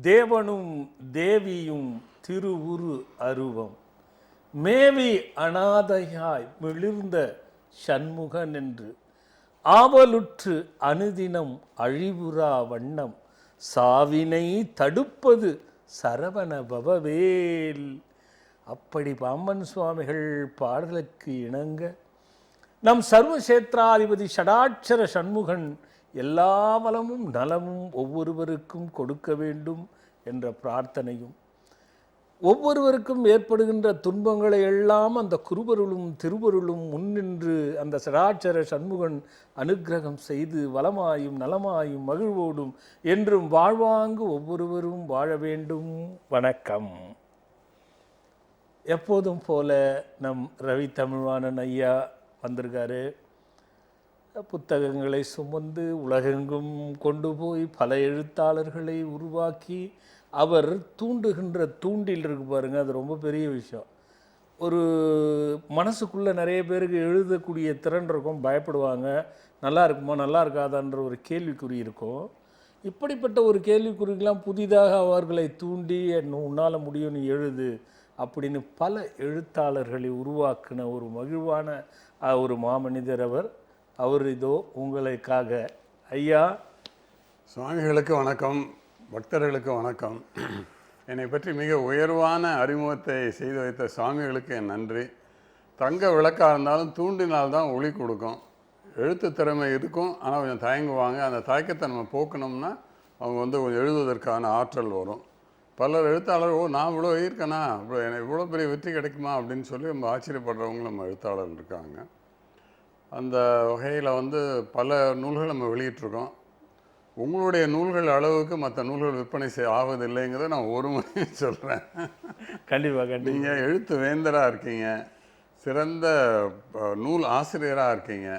தேவனும் தேவியும் திருவுரு அருவம் மேவி அநாதையாய் மிளிர்ந்த சண்முகன் என்று ஆவலுற்று அனுதினம் அழிவுறா வண்ணம் சாவினை தடுப்பது சரவண பவவேல். அப்படி பாம்பன் சுவாமிகள் பாடலுக்கு இணங்க நம் சர்வசேத்ராதிபதி ஷடாட்சர சண்முகன் எல்லா வளமும் நலமும் ஒவ்வொருவருக்கும் கொடுக்க வேண்டும் என்ற பிரார்த்தனையும், ஒவ்வொருவருக்கும் ஏற்படுகின்ற துன்பங்களை எல்லாம் அந்த குருவருளும் திருவருளும் முன்னின்று அந்த ஷடாட்சர சண்முகன் அனுக்கிரகம் செய்து வளமாயும் நலமாயும் மகிழ்வோடும் என்றும் வாழ்வாங்கு ஒவ்வொருவரும் வாழ வேண்டும். வணக்கம். எப்போதும் போல நம் ரவி தமிழ்வாணன் ஐயா வந்திருக்காரு. புத்தகங்களை சுமந்து உலகெங்கும் கொண்டு போய் பல எழுத்தாளர்களை உருவாக்கி அவர் தூண்டுகின்ற தூண்டில் இருக்கு பாருங்க, அது ரொம்ப பெரிய விஷயம். ஒரு மனசுக்குள்ளே நிறைய பேருக்கு எழுதக்கூடிய திறன் இருக்கும், பயப்படுவாங்க, நல்லா இருக்குமா நல்லா இருக்காதான்ற ஒரு கேள்விக்குறி இருக்கும். இப்படிப்பட்ட ஒரு கேள்விக்குறிக்கெல்லாம் புதிதாக அவர்களை தூண்டி உன்னால் முடியும் நீ எழுது அப்படின்னு பல எழுத்தாளர்களை உருவாக்கின ஒரு மகிழ்வான ஒரு மாமனிதர் அவர் இதோ உங்களுக்காக. ஐயா சுவாமிகளுக்கு வணக்கம், பக்தர்களுக்கு வணக்கம். என்னை பற்றி மிக உயர்வான அறிமுகத்தை செய்து வைத்த சுவாமிகளுக்கு என் நன்றி. தங்க விளக்காக இருந்தாலும் தூண்டினால்தான் ஒளி கொடுக்கும். எழுத்து திறமை இருக்கும், ஆனால் கொஞ்சம் தயங்குவாங்க. அந்த தயக்கத்தை நம்ம போக்கணும்னா அவங்க கொஞ்சம் எழுதுவதற்கான ஆற்றல் வரும். பலர் எழுத்தாளர் நான் இவ்வளோ இருக்கேனா, எனக்கு இவ்வளோ பெரிய வெற்றி கிடைக்குமா அப்படின்னு சொல்லி நம்ம ஆச்சரியப்படுறவங்களும் நம்ம எழுத்தாளர் இருக்காங்க. அந்த வகையில் பல நூல்கள் நம்ம வெளியிட்டிருக்கோம். உங்களுடைய நூல்கள் அளவுக்கு மற்ற நூல்கள் விற்பனை ஆவதில்லைங்கிறத நான் ஒரு முறை சொல்கிறேன். கண்டிப்பாக நீங்கள் எழுத்து வேந்தராக இருக்கீங்க, சிறந்த நூல் ஆசிரியராக இருக்கீங்க.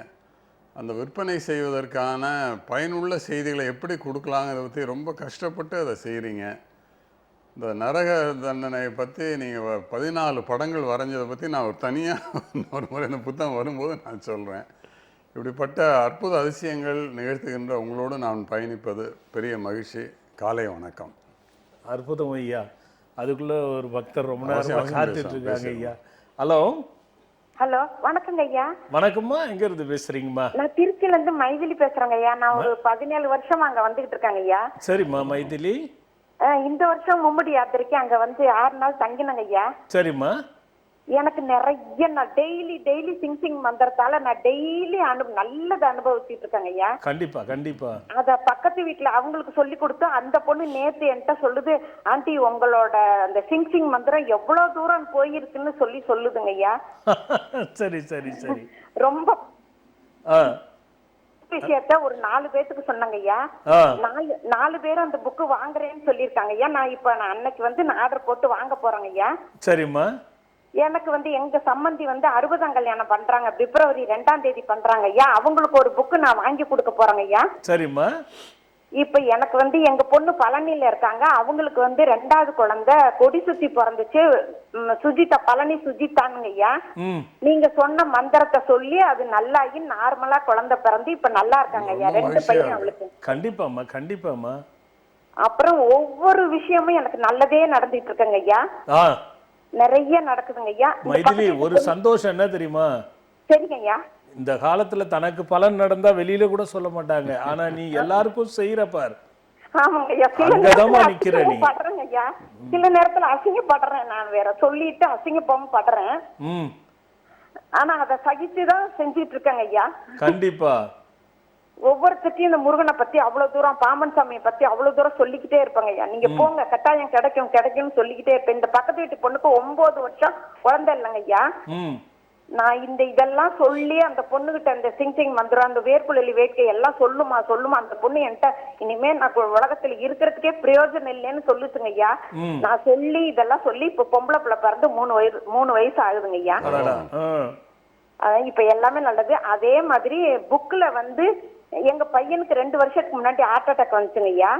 அந்த விற்பனை செய்வதற்கான பயனுள்ள செய்திகளை எப்படி கொடுக்கலாங்கிறத பற்றி ரொம்ப கஷ்டப்பட்டு அதை செய்கிறீங்க. இந்த நரக தண்டனை பற்றி நீங்கள் 14 படங்கள் வரைஞ்சதை பற்றி நான் ஒரு தனியாக ஒரு முறை இந்த புத்தகம் வரும்போது நான் சொல்கிறேன். இப்படிப்பட்ட அற்புத அதிசயங்கள் நிகழ்த்துகின்ற உங்களோடு நான் பயணிப்பது பெரிய மகிழ்ச்சி. காலை வணக்கம். அற்புதம் ஐயா. அதுக்குள்ளே ஒரு பக்தர் ரொம்ப நேரம் காத்துட்டு இருக்காங்க ஐயா. ஹலோ ஹலோ, வணக்கங்க ஐயா. வணக்கம்மா, எங்க இருந்து பேசுறீங்கம்மா? நான் திருச்சியில இருந்து மைதிலி பேசுறேங்க ஐயா. நான் ஒரு 17 வருஷமா அங்க வந்துகிட்டு இருக்காங்க ஐயா. சரிம்மா மைதிலி. இந்த வருஷம் மும்முடி யாத்திரைக்கு அங்க 6 நாள் தங்கினங்க ஐயா. சரிம்மா. எனக்கு நிறைய நான் டெய்லி சிங் மந்திரத்தால நான் டெய்லி நல்லதை அனுபவிச்சுட்டு இருக்கேங்க ஐயா. கண்டிப்பா கண்டிப்பா. அத பக்கத்து வீட்டுல அவங்களுக்கு சொல்லி கொடுத்து அந்த பொண்ணு நேத்து என்கிட்ட சொல்லுது, ஆண்டி உங்களோட அந்த சிங் மந்திரம் எவ்வளவு தூரம் போயிருக்குன்னு சொல்லுதுங்க ஐயா. சரி சரி சரி. ரொம்ப விஷயத்த ஒரு 4 பேத்துக்கு சொன்னாங்க ஐயா. 4 பேர் அந்த புக்கு வாங்குறேன்னு சொல்லியிருக்காங்க ஐயா. நான் அன்னைக்கு நான் ஆர்டர் போட்டு வாங்க போறேங்க ஐயா. சரிம்மா. எனக்கு எங்க சம்பந்தி 60ஆம் கல்யாணம் பண்றாங்க, பிப்ரவரி 2ஆம் தேதி பண்றாங்க ஐயா. அவங்களுக்கு ஒரு புக்கு நான் வாங்கி கொடுக்க போறேங்க ஐயா. சரிம்மா. இப்ப எனக்கு எங்க பொண்ணு பழனியில இருக்காங்க. அவங்களுக்கு 2வது குழந்தை கொடி சுத்தி பிறந்துச்சு, சுஜிதா, பழனி சுஜிதானுங்க ஐயா. நீங்க சொன்ன மந்திரத்தை சொல்லி அது நல்லாகி நார்மலா குழந்தை பிறந்து இப்ப நல்லா இருக்காங்க ஐயா. 2 பையன் அவளுக்கு. கண்டிப்பாமா கண்டிப்பாமா. அப்புறம் ஒவ்வொரு விஷயமும் எனக்கு நல்லதே நடந்துட்டு இருக்குங்க ஐயா. நிறைய நடக்குதுங்க ஐயா. மைதிலி, ஒரு சந்தோஷம் என்ன தெரியுமா? சரிங்க ஐயா. இந்த காலத்துல தனக்கு பலன் நடந்தா வெளியில கூட சொல்ல மாட்டாங்க, ஆனா நீ எல்லாருக்கும் செய்யற பார். ஆமாங்க ஐயா. படுறேங்க ஐயா, சில நேரத்துல அசிங்கப்படுறேன், நான் வேற சொல்லிட்டு அசிங்கப்படுறேன். ஆனா அதை சகிச்சுதான் செஞ்சிட்டு இருக்கேங்க ஐயா. கண்டிப்பா. ஒவ்வொருத்தையும் இந்த முருகனை பத்தி அவ்வளவு தூரம், பாம்பன் சாமியை பத்தி அவ்வளவு தூரம் சொல்லிக்கிட்டே இருப்பாங்க ஐயா. நீங்க போங்க, கட்டாயம் கிடைக்கும்னு சொல்லிக்கிட்டே இருப்பேன். இந்த பக்கத்து வீட்டு பொண்ணுக்கு 9 வருஷம் குழந்தை இல்லைங்க ஐயா. நான் இதெல்லாம் சொல்லி அந்த பொண்ணுகிட்ட அந்த சிங் மந்திரம், அந்த வேர்க்குழலி வேட்கை எல்லாம் சொல்லுமா அந்த பொண்ணு என்கிட்ட இனிமே நான் உலகத்துல இருக்கிறதுக்கே பிரயோஜனம் இல்லைன்னு சொல்லுச்சுங்க ஐயா. நான் சொல்லி இதெல்லாம் சொல்லி இப்ப பொம்பளை பிள்ளை பிறந்து 3 வயசு ஆகுதுங்க ஐயா. இப்ப எல்லாமே நல்லது. அதே மாதிரி புக்ல எங்க பையனுக்கு 2 வருஷத்துக்கு முன்னாடி ஹார்ட் அட்டாக் வந்துச்சுங்க ஐயா.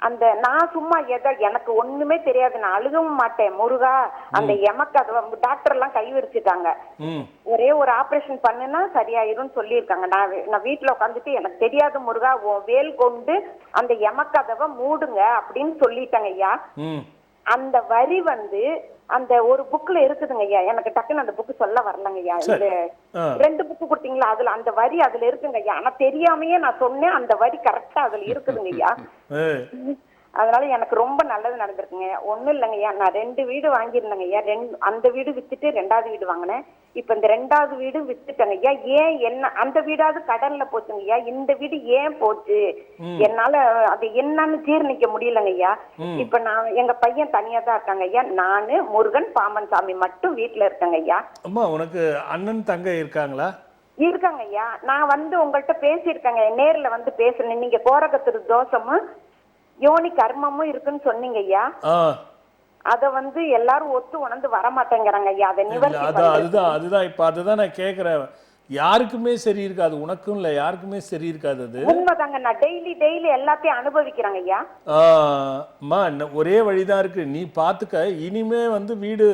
அந்த நான் சும்மா எனக்கு ஒண்ணுமே தெரியாது, நான் அழுகவும் மாட்டேன். முருகா அந்த எமக்கு டாக்டர் எல்லாம் கை விரிச்சுட்டாங்க, ஒரே ஒரு ஆபரேஷன் பண்ணுனா சரியாயிரும் சொல்லியிருக்காங்க. நான் வீட்டுல உட்காந்துட்டு எனக்கு தெரியாது முருகா வேல் கொண்டு அந்த எமக்கதவை மூடுங்க அப்படின்னு சொல்லிட்டாங்க ஐயா. அந்த வரி அந்த ஒரு புக்ல இருக்குதுங்க ஐயா, எனக்கு டக்குன்னு அந்த புக்கு சொல்ல வரலங்க ஐயா. இந்த 2 புக்கு கொடுத்தீங்களா, அதுல அந்த வரி அதுல இருக்குங்க ஐயா. ஆனா தெரியாமையே நான் சொன்னேன், அந்த வரி கரெக்டா அதுல இருக்குதுங்க ஐயா. அதனால எனக்கு ரொம்ப நல்லது நடந்திருக்குங்க. ஒண்ணும் இல்லைங்க ஐயா, நான் 2 வீடு வாங்கியிருந்தேங்க ஐயா. அந்த வீடு வித்துட்டு 2வது வீடு வாங்கினேன். இப்ப இந்த 2வது வீடு வித்துட்டேங்க ஐயா. ஏன் என்ன அந்த வீடாவது கடன்ல போச்சுங்க ஐயா, இந்த வீடு ஏன் போச்சு என்னால அது என்னன்னு ஜீர்ணிக்க முடியலங்க ஐயா. இப்ப நான் எங்க பையன் தனியா தான் இருக்காங்க ஐயா. நானு முருகன் பாம்பன் சாமி மட்டும் வீட்டுல இருக்கேங்க ஐயா. அம்மா உனக்கு அண்ணன் தங்கை இருக்காங்களா? இருக்காங்க ஐயா. நான் உங்கள்கிட்ட பேசியிருக்கேங்க, நேர்ல பேசுனேன். நீங்க கோரகத்திரு தோஷமும் யோனி கர்மமும் இருக்குன்னு சொன்னீங்க ஐயா. அத எல்லாரும் ஒத்து உணர்ந்து வர மாட்டேங்கிறாங்க ஐயா. அதை நிவர்த்தி அதுதான் இப்ப அதுதான் நான் கேக்குறேன். யாருக்குமே சரி இருக்காது, உனக்கும் இல்ல யாருக்குமே சரி இருக்காது. அது உண்மைதாங்க. நான் டெய்லி எல்லாத்தையும் அனுபவிக்கிறேங்க ஐயா. அம்மா ஒரே வழிதான் இருக்கு, நீ பாத்துக்க. இனிமே வீடு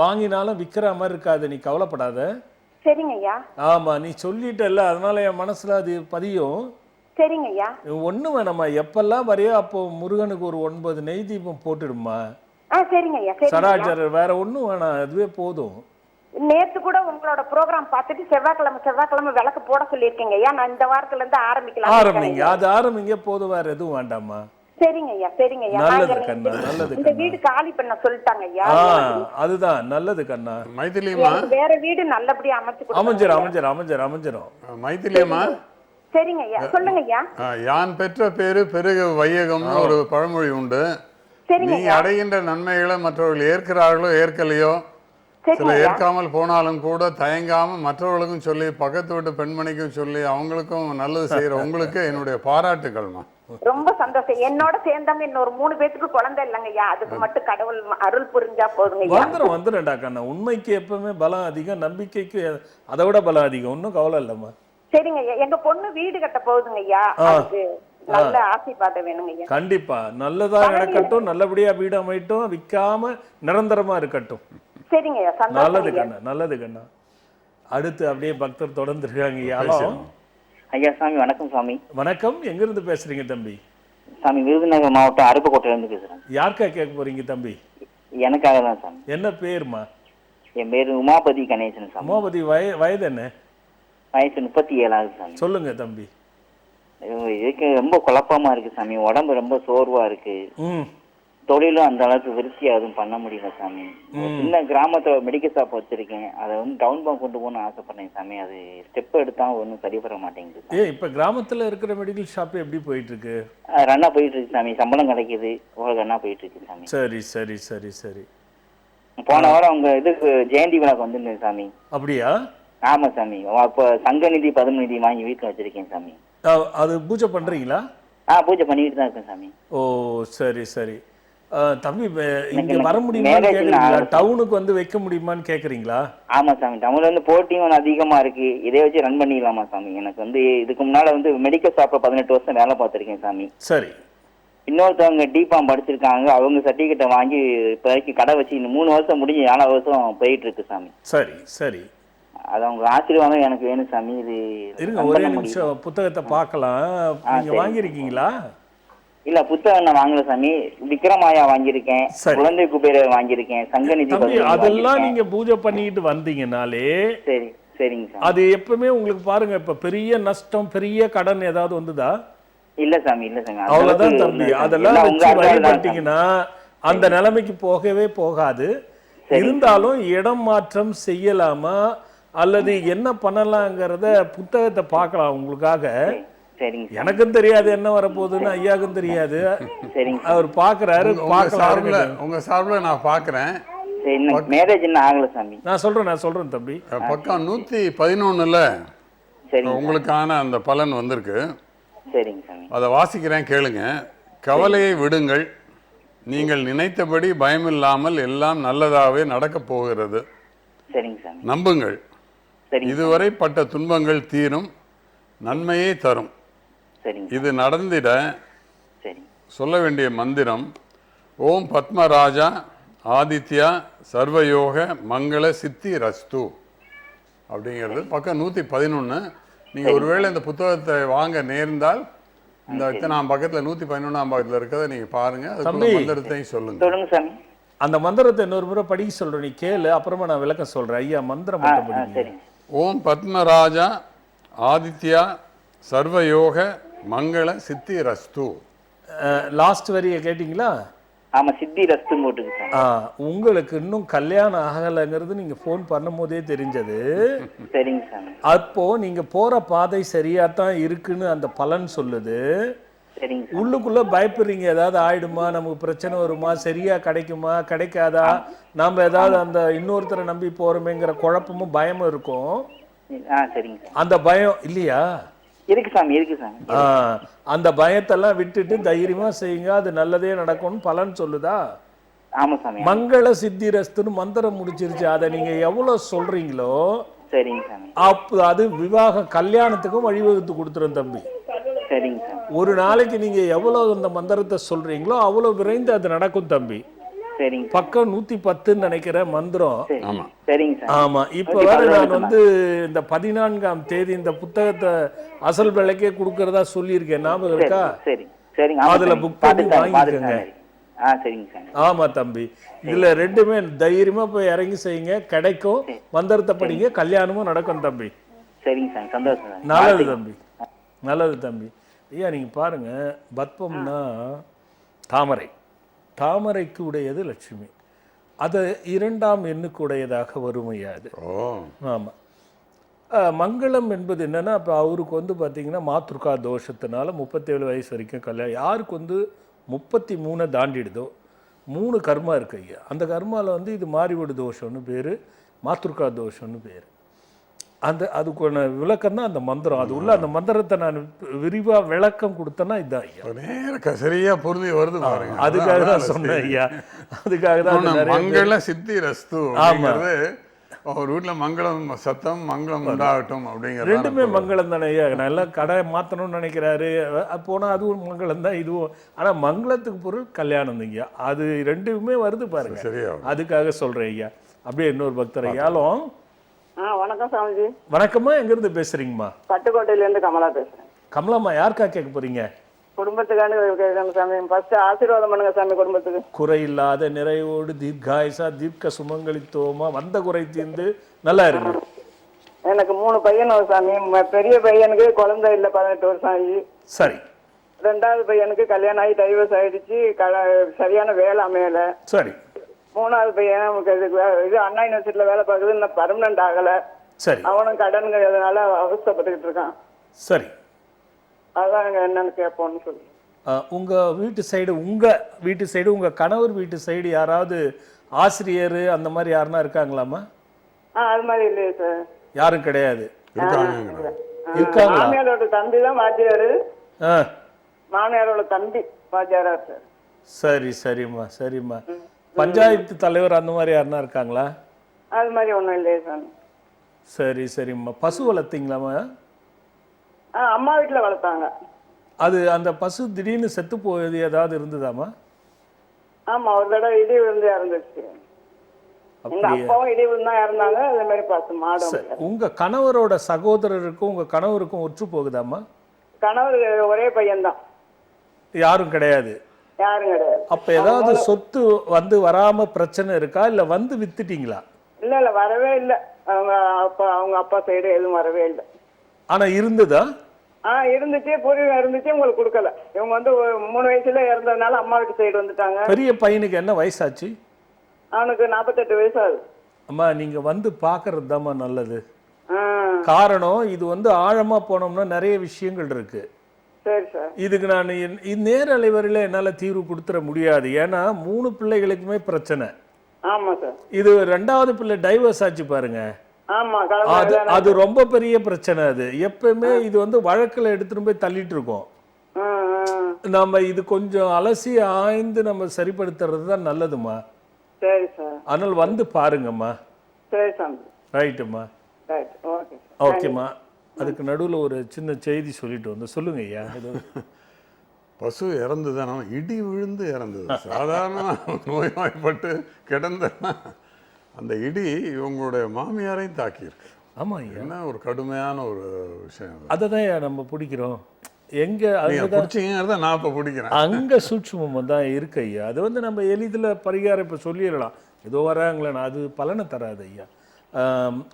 வாங்கினாலும் விக்கிற மாதிரி இருக்காது, நீ கவலைப்படாத. சரிங்க ஐயா. ஆமா நீ சொல்லிட்டல்ல, அதனால என் மனசுல அது பதியும். சரிங்க ஐயா. ஒண்ணு வேணாம்மா, எப்பெல்லாம் வரையோ அப்போ முருகனுக்கு ஒரு 9 நெய் தீபம் போட்டுடுமா. சரிங்க ஐயா. சடாச்சார வேற ஒண்ணும் வேணாம், அதுவே போதும். நேத்து கூட உங்களோட ப்ரோக்ராம் பார்த்துட்டு செவ்வாய்க்கிழமை விளக்கு போட சொல்லியிருக்கீங்க ஐயா. நான் இந்த வாரத்துல இருந்து ஆரம்பிங்க, அது ஆரம்பிங்க போதும், வேற எதுவும் வேண்டாமா. சரிங்க ஐயா. சரிங்க ஐயா. நல்லது கண்ணா, நல்லது. இந்த வீடு காலி பண்ண சொல்லிட்டாங்க ஐயா. அதுதான் நல்லது கண்ணா. மைதிலியம்மா வேற வீடு நல்லபடியா அமைஞ்சிரும். மைதிலியம்மா. சரிங்க ஐயா. சொல்லுங்க ஐயா. யான் பெற்ற பேரு பெருக வையகம்னு ஒரு பழமொழி உண்டு. நீங்க அடைகின்ற நன்மைகளை மற்றவர்கள் ஏற்கிறார்களோ ஏற்கலையோ, சில ஏற்காமல் போனாலும் கூட தயங்காம மற்றவர்களுக்கும் சொல்லி, பக்கத்து வீட்டு பெண்மணிக்கும் சொல்லி, அவங்களுக்கும் நல்லது செய்யற உங்களுக்கு என்னுடைய பாராட்டுகள்மா. ரொம்ப சந்தோஷம். என்னோட சேர்ந்தாங்க இன்னொரு 3 பேத்துக்கு குழந்தை இல்லைங்க ஐயா. அதுக்கு மட்டும் கடவுள் அருள் புரிஞ்சா போதுங்க. வந்துடும்டா கண்ணா. உண்மைக்கு எப்பவுமே பலம் அதிகம், நம்பிக்கைக்கு அதை விட பலம் அதிகம். ஒன்னும் கவலை இல்லம்மா. சரிங்க ஐயா. எங்க பொண்ணு வீடு கட்ட போகுதுங்க ஐயா. அதுக்கு நல்ல ஆசீர்வாதம் வேணுங்க ஐயா. கண்டிப்பா நல்லதா நடக்கட்டும், நல்லபடியா வீடு அமையட்டும், விக்காம நிரந்தரமா இருக்கட்டும். சரிங்க ஐயா. நல்லது கண்ணா, நல்லது கண்ணா. அடுத்து அப்படியே பக்தர் தொடர்ந்து இருக்காங்க. யாரோ ஐயா சாமி வணக்கம் சாமி. வணக்கம். எங்க இருந்து பேசுறீங்க தம்பி? சாமி விருதுநகர் மாவட்டம் அருப்புக்கோட்டையில இருந்து பேசுறேன். யாருக்கா கேட்க போறீங்க தம்பி? எனக்காக தான் சாமி. என்ன பேருமா? என் பேரு உமாபதி கணேசன் சாமி. உமாபதி வயது என்ன? வயசு 37 சாமி. சொல்லுங்க தம்பி. இதுக்கு ரொம்ப குழப்பமா இருக்கு சாமி. உடம்பு ரொம்ப சோர்வா இருக்கு. தொழிலும் அந்த அளவுக்கு விருத்தியா எதுவும் பண்ண முடியல சாமி. சின்ன கிராமத்துல மெடிக்கல் ஷாப் வச்சிருக்கேன், அதை டவுன் பா கொண்டு போகணும்னு ஆசைப்படுறேன் சாமி. அது ஸ்டெப் எடுத்தா ஒன்றும் சரிபட மாட்டேங்குது. இப்ப கிராமத்துல இருக்கிற மெடிக்கல் ஷாப் எப்படி போயிட்டு இருக்கு? ரன்னா போயிட்டு இருக்கு சாமி. சம்பளம் கிடைக்குது, ரன்னா போயிட்டு இருக்கு சாமி. சரி சரி சரி சரி. போன வாரம் அவங்க இதுக்கு ஜெயந்தி விழாக்கு வந்துருந்தேன் சாமி. அப்படியா? ஆமா சாமி. அப்ப சங்க நிதி 11 நிதி வாங்கி வீட்டுல வச்சிருக்கேன் சாமி. அது பூஜை பண்றீங்களா? பூஜை பண்ணிட்டு தான் இருக்கேன் சாமி. ஓ சரி சரி. தம்பி இங்க வர முடியுமா கேக்குறீங்களா? டவுனுக்கு வைக்க முடியுமான்னு கேக்குறீங்களா? ஆமா சாமி. டவுன்ல போட்டியும் அதிகமா இருக்கு, இதை வச்சு ரன் பண்ணிடலாமா சாமி? எனக்கு இதுக்கு முன்னால மெடிக்கல் ஷாப்ல 18 வருஷம் வேலை பார்த்திருக்கேன் சாமி. சரி. இன்னொருத்தவங்க டிபார்ம் படிச்சிருக்காங்க, அவங்க சர்டிபிகேட்டை வாங்கி இப்போதைக்கு கடை வச்சு 3 வருஷம் முடிஞ்சு 4 வருஷம் போயிட்டு இருக்கு சாமி. சரி சரி. அது அவங்க ஆசீர்வாதம் எனக்கு வேணும் சாமி. இது இருங்க ஒரே நிமிஷம் புத்தகத்தை பார்க்கலாம். நீங்க வாங்கியிருக்கீங்களா? இல்ல புத்தகம் நான் வாங்கல சாமி. விக்ரமாயா வாங்கியிருக்கேன், குழந்தை குபேரர் வாங்கியிருக்கேன், சங்கநிதி. அதெல்லாம் நீங்க பூஜை பண்ணிட்டு வந்தீங்கனாலே சரி. சரிங்க சாமி. அது எப்பவுமே உங்களுக்கு பாருங்க, இப்ப பெரிய நஷ்டம் பெரிய கடன் ஏதாவது வந்ததா? இல்ல சாமி, இல்ல சாமி. அவ்வளவுதான் தம்பி. அதெல்லாம் வச்சு வழிபட்டீங்கன்னா அந்த நிலைமைக்கு போகவே போகாது. இருந்தாலும் இடம் மாற்றம் செய்யலாமா அல்லது என்ன பண்ணலாங்கிறத புத்தகத்தை பார்க்கலாம் உங்களுக்காக. எனக்கும் தெரியாது என்ன வரப்போகுதுன்னு, ஐயாவுக்கும் தெரியாது. அவர் பாக்குறாரு. உங்க சார்பில் நான் பாக்குறேன். நான் சொல்றேன் தம்பி. பக்கம் 111ல உங்களுக்கான அந்த பலன் வந்திருக்கு. அதை வாசிக்கிறேன், கேளுங்க. கவலையை விடுங்கள், நீங்கள் நினைத்தபடி பயமில்லாமல் எல்லாம் நல்லதாகவே நடக்கப் போகிறது. நம்புங்கள், இதுவரை பட்ட துன்பங்கள் தீரும், நன்மையே தரும். இது நடந்திட சொல்ல வேண்டிய மந்திரம் ஓம் பத்மராஜா ஆதித்யா சர்வயோக மங்கள சித்தி ரஸ்து அப்படிங்கிறது பக்கம் 111. நீங்கள் ஒருவேளை இந்த புத்தகத்தை வாங்க நேர்ந்தால் இந்த இத்தனாம் பக்கத்தில் 111ஆம் பக்கத்தில் இருக்கிறத நீங்கள் பாருங்கள். அதுக்குள்ள மந்திரத்தையும் சொல்லுங்கள். அந்த மந்திரத்தை இன்னொரு முறை படிக்க சொல்கிறேன், நீ கேளு, அப்புறமா நான் விளக்கம் சொல்கிறேன். ஐயா மந்திரம் மட்டும் படிங்க. ஓம் பத்மராஜா ஆதித்யா சர்வயோக மங்கள சித்தி ரஸ்து. லாஸ்ட் வரியை கேட்டிங்களா? ஆமா, சித்தி ரஸ்து போட்டுருக்கு. உங்களுக்கு இன்னும் கல்யாணம் ஆகலைங்கிறது நீங்க போன் பண்ணும் போதே தெரிஞ்சது. சரிங்க சாமி. அப்போ நீங்க போற பாதை சரியா தான் இருக்குன்னு அந்த பலன் சொல்லுது. உள்ளுக்குள்ள பயப்படுறீங்க, ஏதாவது ஆயிடுமா, நமக்கு பிரச்சனை வருமா, சரியா கிடைக்குமா கிடைக்காதா, நாம ஏதாவது அந்த இன்னொருத்தரை நம்பி போறோமேங்கிற குழப்பமும் பயமும் இருக்கும். அந்த பயம் இல்லையா? இருக்கு சாமி, இருக்கு சாமி. அந்த பயத்தெல்லாம் விட்டுட்டு தைரியமா செய்யுங்க, அது நல்லதே நடக்கும்னு பலன் சொல்லுதா? ஆமா சாமி. மங்கள சித்திரஸ்துன்னு மந்திரம் முடிச்சிருச்சு. அதை நீங்க எவ்வளவு சொல்றீங்களோ அப்ப அது விவாக கல்யாணத்துக்கும் வழிவகுத்து கொடுத்துரும் தம்பி. ஒரு நாளைக்கு நீங்க எவ்வளவு அந்த மந்திரத்தை சொல்றீங்களோ அவ்வளவு விரைந்து அது நடக்கும் தம்பி. பக்கம் 110 நினைக்கிற மந்திரம். ஆமா. இப்ப வேற நான் வந்து இந்த 14ஆம் தேதி இந்த புத்தகத்தை அசல் விலைக்கே கொடுக்கறதா சொல்லியிருக்கேன், ஞாபகம் இருக்கா? அதுல புக் பண்ணி வாங்கிக்கோங்க. ஆமா தம்பி, இதுல ரெண்டுமே தைரியமா போய் இறங்கி செய்யுங்க, கிடைக்கும். மந்திரத்தை படிங்க, கல்யாணமும் நடக்கும் தம்பி. நல்லது தம்பி, நல்லது தம்பி. ஐயா நீங்க பாருங்க, பத்மம்னா தாமரை, தாமரைக்கு உடையது லட்சுமி, அது 2ஆம் எண்ணுக்கு உடையதாக வறுமையா அது. ஆமாம். மங்களம் என்பது என்னன்னா, இப்போ அவருக்கு வந்து பார்த்தீங்கன்னா மாத்ருகா தோஷத்தினால 37 வயசு வரைக்கும் கல்யாணம். யாருக்கு வந்து 33 தாண்டிடுதோ 3 கர்மா இருக்கு ஐயா. அந்த கர்மாவில் வந்து இது மாறிவிடு தோஷம்னு பேர், மாத்ருகா தோஷம்னு பேர். அந்த அதுக்கான விளக்கம் தான் அந்த மந்திரம். அது உள்ள அந்த மந்திரத்தை நான் விரிவாக விளக்கம் கொடுத்தேன்னா இதுதான் ஐயா. சரியா புரிஞ்சு வருது பாருங்க. அதுக்காக தான் சொன்னேன் ஐயா, அதுக்காக தான். மங்கள சித்தி ரஸ்து அப்படிங்கிறது ஒரு வீட்டில் மங்களம் சத்தம் மங்களம் உண்டாகட்டும் அப்படிங்கிறது ரெண்டுமே மங்களம் தானே ஐயா. நல்லா கடை மாற்றணும்னு நினைக்கிறாரு, போனால் அதுவும் மங்களம் தான், இதுவும். ஆனால் மங்களத்துக்கு பொருள் கல்யாணம் ஐயா, அது ரெண்டுமே வருது பாருங்க. சரியா, அதுக்காக சொல்கிறேன் ஐயா. அப்படியே இன்னொரு பக்தர் ஐயாலும். வணக்கம் சாமிஜி. வணக்கம்மா, எங்கேருந்து பேசுறீங்கம்மா? பட்டுக்கோட்டையிலேருந்து கமலா பேசுகிறேன். கமலாம்மா, யாருக்கா கேட்க போறீங்க? குடும்பத்துக்கான கேட்கணும் சாமி. ஃபர்ஸ்ட் ஆசீர்வாதம் பண்ணுங்க சாமி குடும்பத்துக்கு. குறையில்லாத நிறைவோடு தீர்காயுசா தீர்க்க சுமங்கலித்துவமா வந்த குறை தீர்ந்து நல்லா இருக்கு. எனக்கு 3 பையன் சாமி. பெரிய பையனுக்கு குழந்தை இல்லை, 18 வருஷம் ஆகி. சரி. 2வது பையனுக்கு கல்யாணம் ஆகி டைவர்ஸ் ஆயிடுச்சு, சரியான வேலை அமையல. சரி. 3வது பையன் நமக்கு இது அண்ணா யூனிவர்சிட்டியில வேலை பார்க்குறது, இன்னும் பர்மனன்ட் ஆகல. சரி. அவனும் கடன்கிறதுனால அவஸ்தைப்பட்டுக்கிட்டு இருக்கான். சரி. அதான் என்னன்னு கேட்போம்னு சொல்லி. உங்க வீட்டு சைடு உங்க கணவர் வீட்டு சைடு யாராவது ஆசிரியர் அந்த மாதிரி யாருன்னா இருக்காங்களாமா? அது மாதிரி இல்லையே சார், யாரும் கிடையாது. மாமியாரோட தம்பி தான் வாத்தியாரு. மாமியாரோட தம்பி வாத்தியாரா சார். சரி சரிம்மா, சரிம்மா. பஞ்சாயத்து தலைவர் அந்த மாதிரி யாருன்னா இருக்காங்களா? அது மாதிரி ஒன்றும் இல்லையே சார். சரி சரிம்மா. பசு வளர்த்தீங்களாம்மா? அம்மா வீட்டில் வளர்த்தாங்க. அது அந்த பசு திடீர்னு செத்து போயது ஏதாவது இருந்ததாமா? ஆமா, ஒரு தடவை இடி விழுந்து இறந்துச்சு. எங்க அப்பாவும் இடி விழுந்தா இறந்தாங்க. அதே மாதிரி பசு மாடு. உங்க கணவரோட சகோதரருக்கும் உங்க கணவருக்கும் ஒற்று போகுதாமா? கணவர் ஒரே பையன் தான், யாரும் கிடையாது. யாரும் கிடையாது. அப்ப ஏதாவது சொத்து வந்து வராம பிரச்சனை இருக்கா, இல்ல வந்து வித்துட்டீங்களா? இல்ல வரவே இல்லை. அவங்க அப்பா சைடு எதுவும் வரவே இல்லை. ஆனா இருந்ததா? இருந்துச்சு, பூர்வீகம் இருந்துச்சு, உங்களுக்கு கொடுக்கல. இவங்க வந்து 3 வயசுல இறந்ததுனால அம்மா வீட்டு சைடு வந்துட்டாங்க. பெரிய பையனுக்கு என்ன வயசாச்சு? அவனுக்கு 48 வயசு ஆகுது. அம்மா நீங்க வந்து பாக்குறது தாம்மா நல்லது. காரணம் இது வந்து ஆழமா போனோம்னா நிறைய விஷயங்கள் இருக்கு. சரி சார். இதுக்கு நான் நேரலைவரில் என்னால தீர்வு கொடுத்துட முடியாது. ஏன்னா 3 பிள்ளைகளுக்குமே பிரச்சனை. ஆமா சார். இது 2வது பிள்ளை டைவர்ஸ் ஆச்சு பாருங்க. அது ரொம்ப பெரிய பிரச்சனை. அது எப்பவுமே இது வந்து வழக்கில் எடுத்துட்டு போய் தள்ளிட்டு இருக்கோம். நம்ம இது கொஞ்சம் அலசி ஆய்ந்து நம்ம சரிப்படுத்துறது தான் நல்லதுமா. சரி சார். அதனால வந்து பாருங்கம்மா. சரி சார். ரைட்டுமா. ஓகேம்மா. அதுக்கு நடுவில் ஒரு சின்ன செய்தி சொல்லிட்டு வந்து சொல்லுங்க ஐயா. பசு இறந்துதானே, இடி விழுந்து இறந்தது. சாதாரண நோய்வாய்ப்பட்டு கிடந்த அந்த இடி இவங்களுடைய மாமியாரையும் தாக்கியிருக்கு. ஆமாம், என்ன ஒரு கடுமையான ஒரு விஷயம். அதை தான் நம்ம பிடிக்கிறோம். எங்கே பிடிச்சிங்கிறத நான் இப்போ பிடிக்கிறேன். அங்கே சூட்சுமம் தான் இருக்கு ஐயா. அது வந்து நம்ம எளிதில் பரிகாரம் இப்போ சொல்லிடலாம், ஏதோ வராங்களேண்ணா, அது பலனை தராது ஐயா.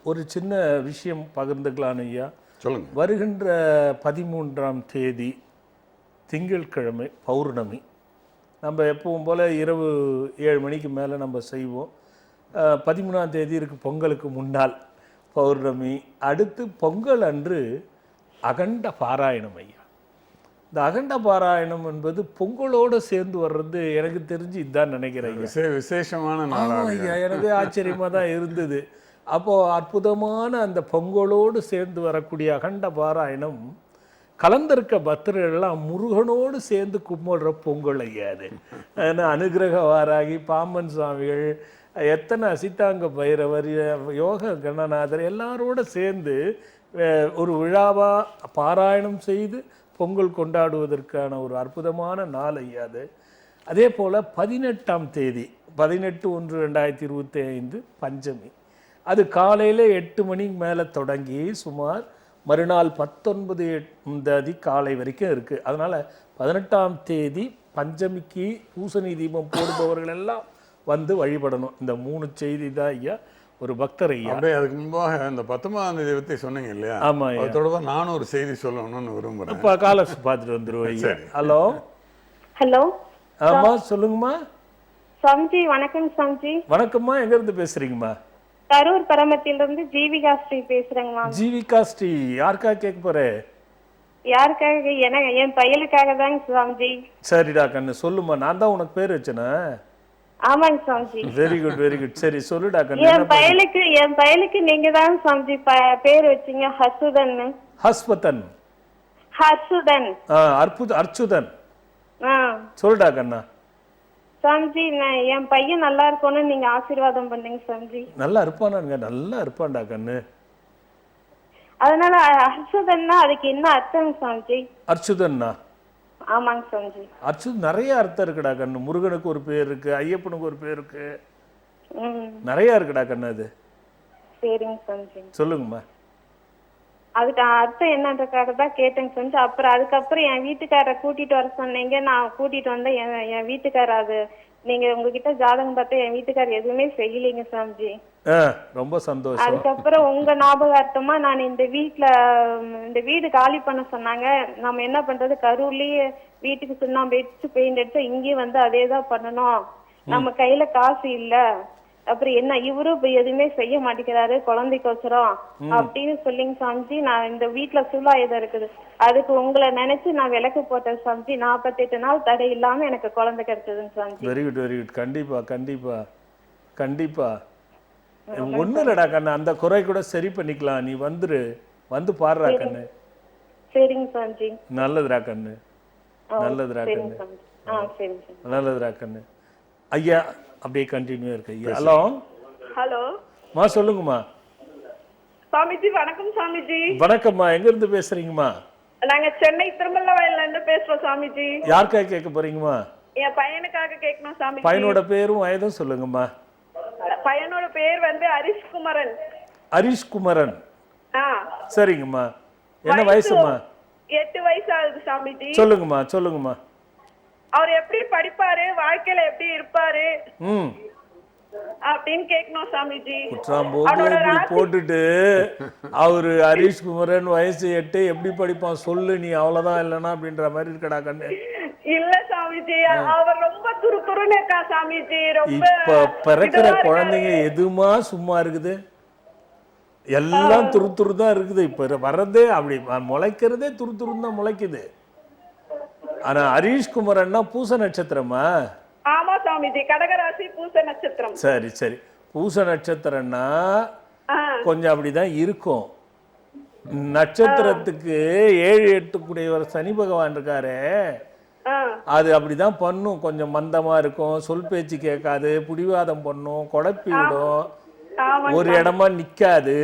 ஒரு சின்ன விஷயம் பகிர்ந்துக்கலான்னு ஐயா. சொல்லுங்க. வருகின்ற 13ஆம் தேதி திங்கட்கிழமை பௌர்ணமி. நம்ம எப்பவும் போல் இரவு 7 மணிக்கு மேலே நம்ம செய்வோம். 13ஆம் தேதி இருக்கு பொங்கலுக்கு முன்னால் பௌர்ணமி. அடுத்து பொங்கல் அன்று அகண்ட பாராயணம் ஐயா. இந்த அகண்ட பாராயணம் என்பது பொங்கலோடு சேர்ந்து வர்றது எனக்கு தெரிஞ்சு இதுதான் நினைக்கிறேன். விசேஷமான நாள் ஐயா, எனக்கு ஆச்சரியமாக தான் இருந்தது. அப்போது அற்புதமான அந்த பொங்கலோடு சேர்ந்து வரக்கூடிய அகண்ட பாராயணம் கலந்திருக்க பக்தர்கள்லாம் முருகனோடு சேர்ந்து கும்பிடுற பொங்கல் ஐயா அது. அனுகிரக வாராகி, பாம்பன் சுவாமிகள், எத்தனை அசித்தாங்க பைரவர், யோக கணநாதர் எல்லாரோட சேர்ந்து ஒரு விழாவாக பாராயணம் செய்து பொங்கல் கொண்டாடுவதற்கான ஒரு அற்புதமான நாள் ஐயா அது. அதே போல் 18ஆம் தேதி 18/1/2025 பஞ்சமி. அது காலையில் 8 மணிக்கு மேலே தொடங்கி சுமார் மறுநாள் 19 காலை வரைக்கும் இருக்குது. அதனால் 18ஆம் தேதி பஞ்சமிக்கு பூசணி தீபம் போடுபவர்கள் எல்லாம் வந்து வழிபடணும். இந்த 3 செய்தி தான் ஐயா ஒரு பக்தர் ஐயா. அப்படியே அதுக்கு முன்பாக இந்த 19ஆம் தேதி பற்றி சொன்னீங்க இல்லையா? ஆமாம் ஐயா. அதோட நானும் ஒரு செய்தி சொல்லணும்னு விரும்புகிறேன். இப்போ காலர்ஸ் பார்த்துட்டு வந்துடுவோம் ஐயா. Hello hello. ஆமாம் சொல்லுங்கம்மா. சாமிஜி வணக்கம். சாமிஜி வணக்கம்மா. எங்கேருந்து பேசுகிறீங்கம்மா? கரூர் பரமத்திலிருந்து ஜீவிகா ஸ்ரீ பேசுறேங்கம்மா. ஜீவிகா ஸ்ரீ யாருக்காக கேட்க போகிறேன்? யாருக்காக? என் பையனுக்காக தாங்க சாமிஜி. சரிடா கண்ணு, சொல்லுமா. நான் தான் உனக்கு பேர் வச்சேனா? ஆமாங்க Swamiji. Very good very good. சரி சொல்லுடா கண்ணு. என் பையனுக்கு நீங்க தான் சாமிஜி பேர் வச்சீங்க. ஹசுதன். ஹஸ்பதன். ஹர்சுதன். அர்ச்சுதன். சொல்லுடா கண்ணா. சாமிஜி என் பையன் நல்லா இருக்கும்னு நீங்க ஆசீர்வாதம் பண்ணீங்க சாமிஜி. நல்லா இருப்பானாங்க? நல்லா இருப்பான்டா கண்ணு. அதனால ஹர்சுதன்னா அதுக்கு என்ன அர்த்தம் சாமிஜி? அர்ச்சுதன்னா? ஆமாங்க சாமிஜி. அர்ச்சுதன் நிறைய அர்த்தம் இருக்குடா கண்ணு. முருகனுக்கு ஒரு பேர் இருக்கு, ஐயப்பனுக்கு ஒரு பேர் இருக்கு, நிறைய இருக்குடா கண்ணு. அது சரிங்க சாமிஜி. சொல்லுங்கம்மா. அதுக்கு அர்த்தம் என்னன்றக்காக தான் கேட்டேங்க சாமிஜி. அப்புறம் அதுக்கப்புறம் என் வீட்டுக்காரரை கூட்டிட்டு வர சொன்னீங்க. நான் கூட்டிட்டு வந்தேன். என் வீட்டுக்காரர் அது நீங்க உங்ககிட்ட ஜாதகம் பார்த்து என் வீட்டுக்காரர் எதுவுமே செய்யலைங்க சாமிஜி. ரொம்ப சந்தோஷம். அதுக்கப்புறம் உங்க ஞாபகார்த்தமா நான் இந்த வீடு காலி பண்ண சொன்னாங்க. நம்ம என்ன பண்றது, கரூர்லயே வீட்டுக்கு சுண்ணாம்பு அடிச்சு பெயிண்ட் அடிச்சு இங்கேயும் வந்து அதே தான் பண்ணணும். நம்ம கையில காசு இல்ல. அப்புறம் என்ன இவரும் இப்ப எதுவுமே செய்ய மாட்டேங்கிறாரு குழந்தைக்கோசரம் அப்படின்னு சொல்லிங்க சாமிஜி. நான் இந்த வீட்டுல சூழாயுதம் இருக்குது, அதுக்கு உங்களை நினைச்சு நான் விளக்கு போட்டேன் சாமிஜி. 48 நாள் தடை இல்லாம எனக்கு குழந்தை கிடைச்சதுங்க சாமிஜி. Very good very good. கண்டிப்பா கண்டிப்பா கண்டிப்பா. ஒண்ணு இல்லடா கண்ணு, அந்த குறை கூட சரி பண்ணிக்கலாம். நீ வந்து பாடுறா கண்ணு. சரிங்க சாமிஜி. நல்லதுடா கண்ணு, நல்லதுடா கண்ணு, சரிங்க நல்லதுடா கண்ணு. ஐயா அப்படியே கண்டினியூ இருக்கு ஐயா. ஹலோ. ஹலோ மா சொல்லுங்கம்மா. சாமிஜி வணக்கம். சாமிஜி வணக்கம்மா. எங்க இருந்து பேசுறீங்கம்மா? நாங்க சென்னை திருமல்லவாயில இருந்து பேசுறோம் சாமிஜி. யாருக்காக கேட்க போறீங்கம்மா? என் பையனுக்காக கேட்கணும் சாமிஜி. பையனோட பேரும் வயதும் சொல்லுங்கம்மா. பையனோட பேர் வந்து ஹரிஷ்குமரன். ஹரிஷ்குமரன். சரிங்கம்மா. என்ன வயசுமா? 8 வயசு ஆகுது சாமிஜி. சொல்லுங்கம்மா சொல்லுங்கம்மா. அவர் எப்படி படிப்பாரு, வாழ்க்கையில எப்படி இருப்பாரு அப்படின்னு கேட்கணும் சாமிஜி. போட்டுட்டு அவரு ஹரிஷ்குமரன் வயசு 8 எப்படி படிப்பான் சொல்லு நீ, அவ்வளவுதான் இல்லைன்னா அப்படின்ற மாதிரி இருக்கடா கண்ணு. இல்ல சாமிஜி, அவர் ரொம்ப துருதுருன்னு இருக்கா சாமிஜி. இப்ப பிறக்கிற குழந்தைங்க எதுமா சும்மா இருக்குது, எல்லாம் துரு தான் இருக்குது. இப்ப வர்றதே அப்படி முளைக்கிறதே துரு தான் முளைக்குது. ஆனா ஹரிஷ்குமரன்னா பூச நட்சத்திரமா? ஆமா சாமிஜி, கடகராசி பூச நட்சத்திரம். சரி சரி. பூச நட்சத்திரம்னா கொஞ்சம் அப்படிதான் இருக்கும். நட்சத்திரத்துக்கு 7 8 கூடியவர் சனி பகவான் இருக்காரு, அது அப்படிதான் பண்ணும். கொஞ்சம் மந்தமா இருக்கும், சொல் பேச்சு கேட்காது, புடிவாதம் பண்ணும், குழப்பி விடும், ஒரு இடமா நிக்காது,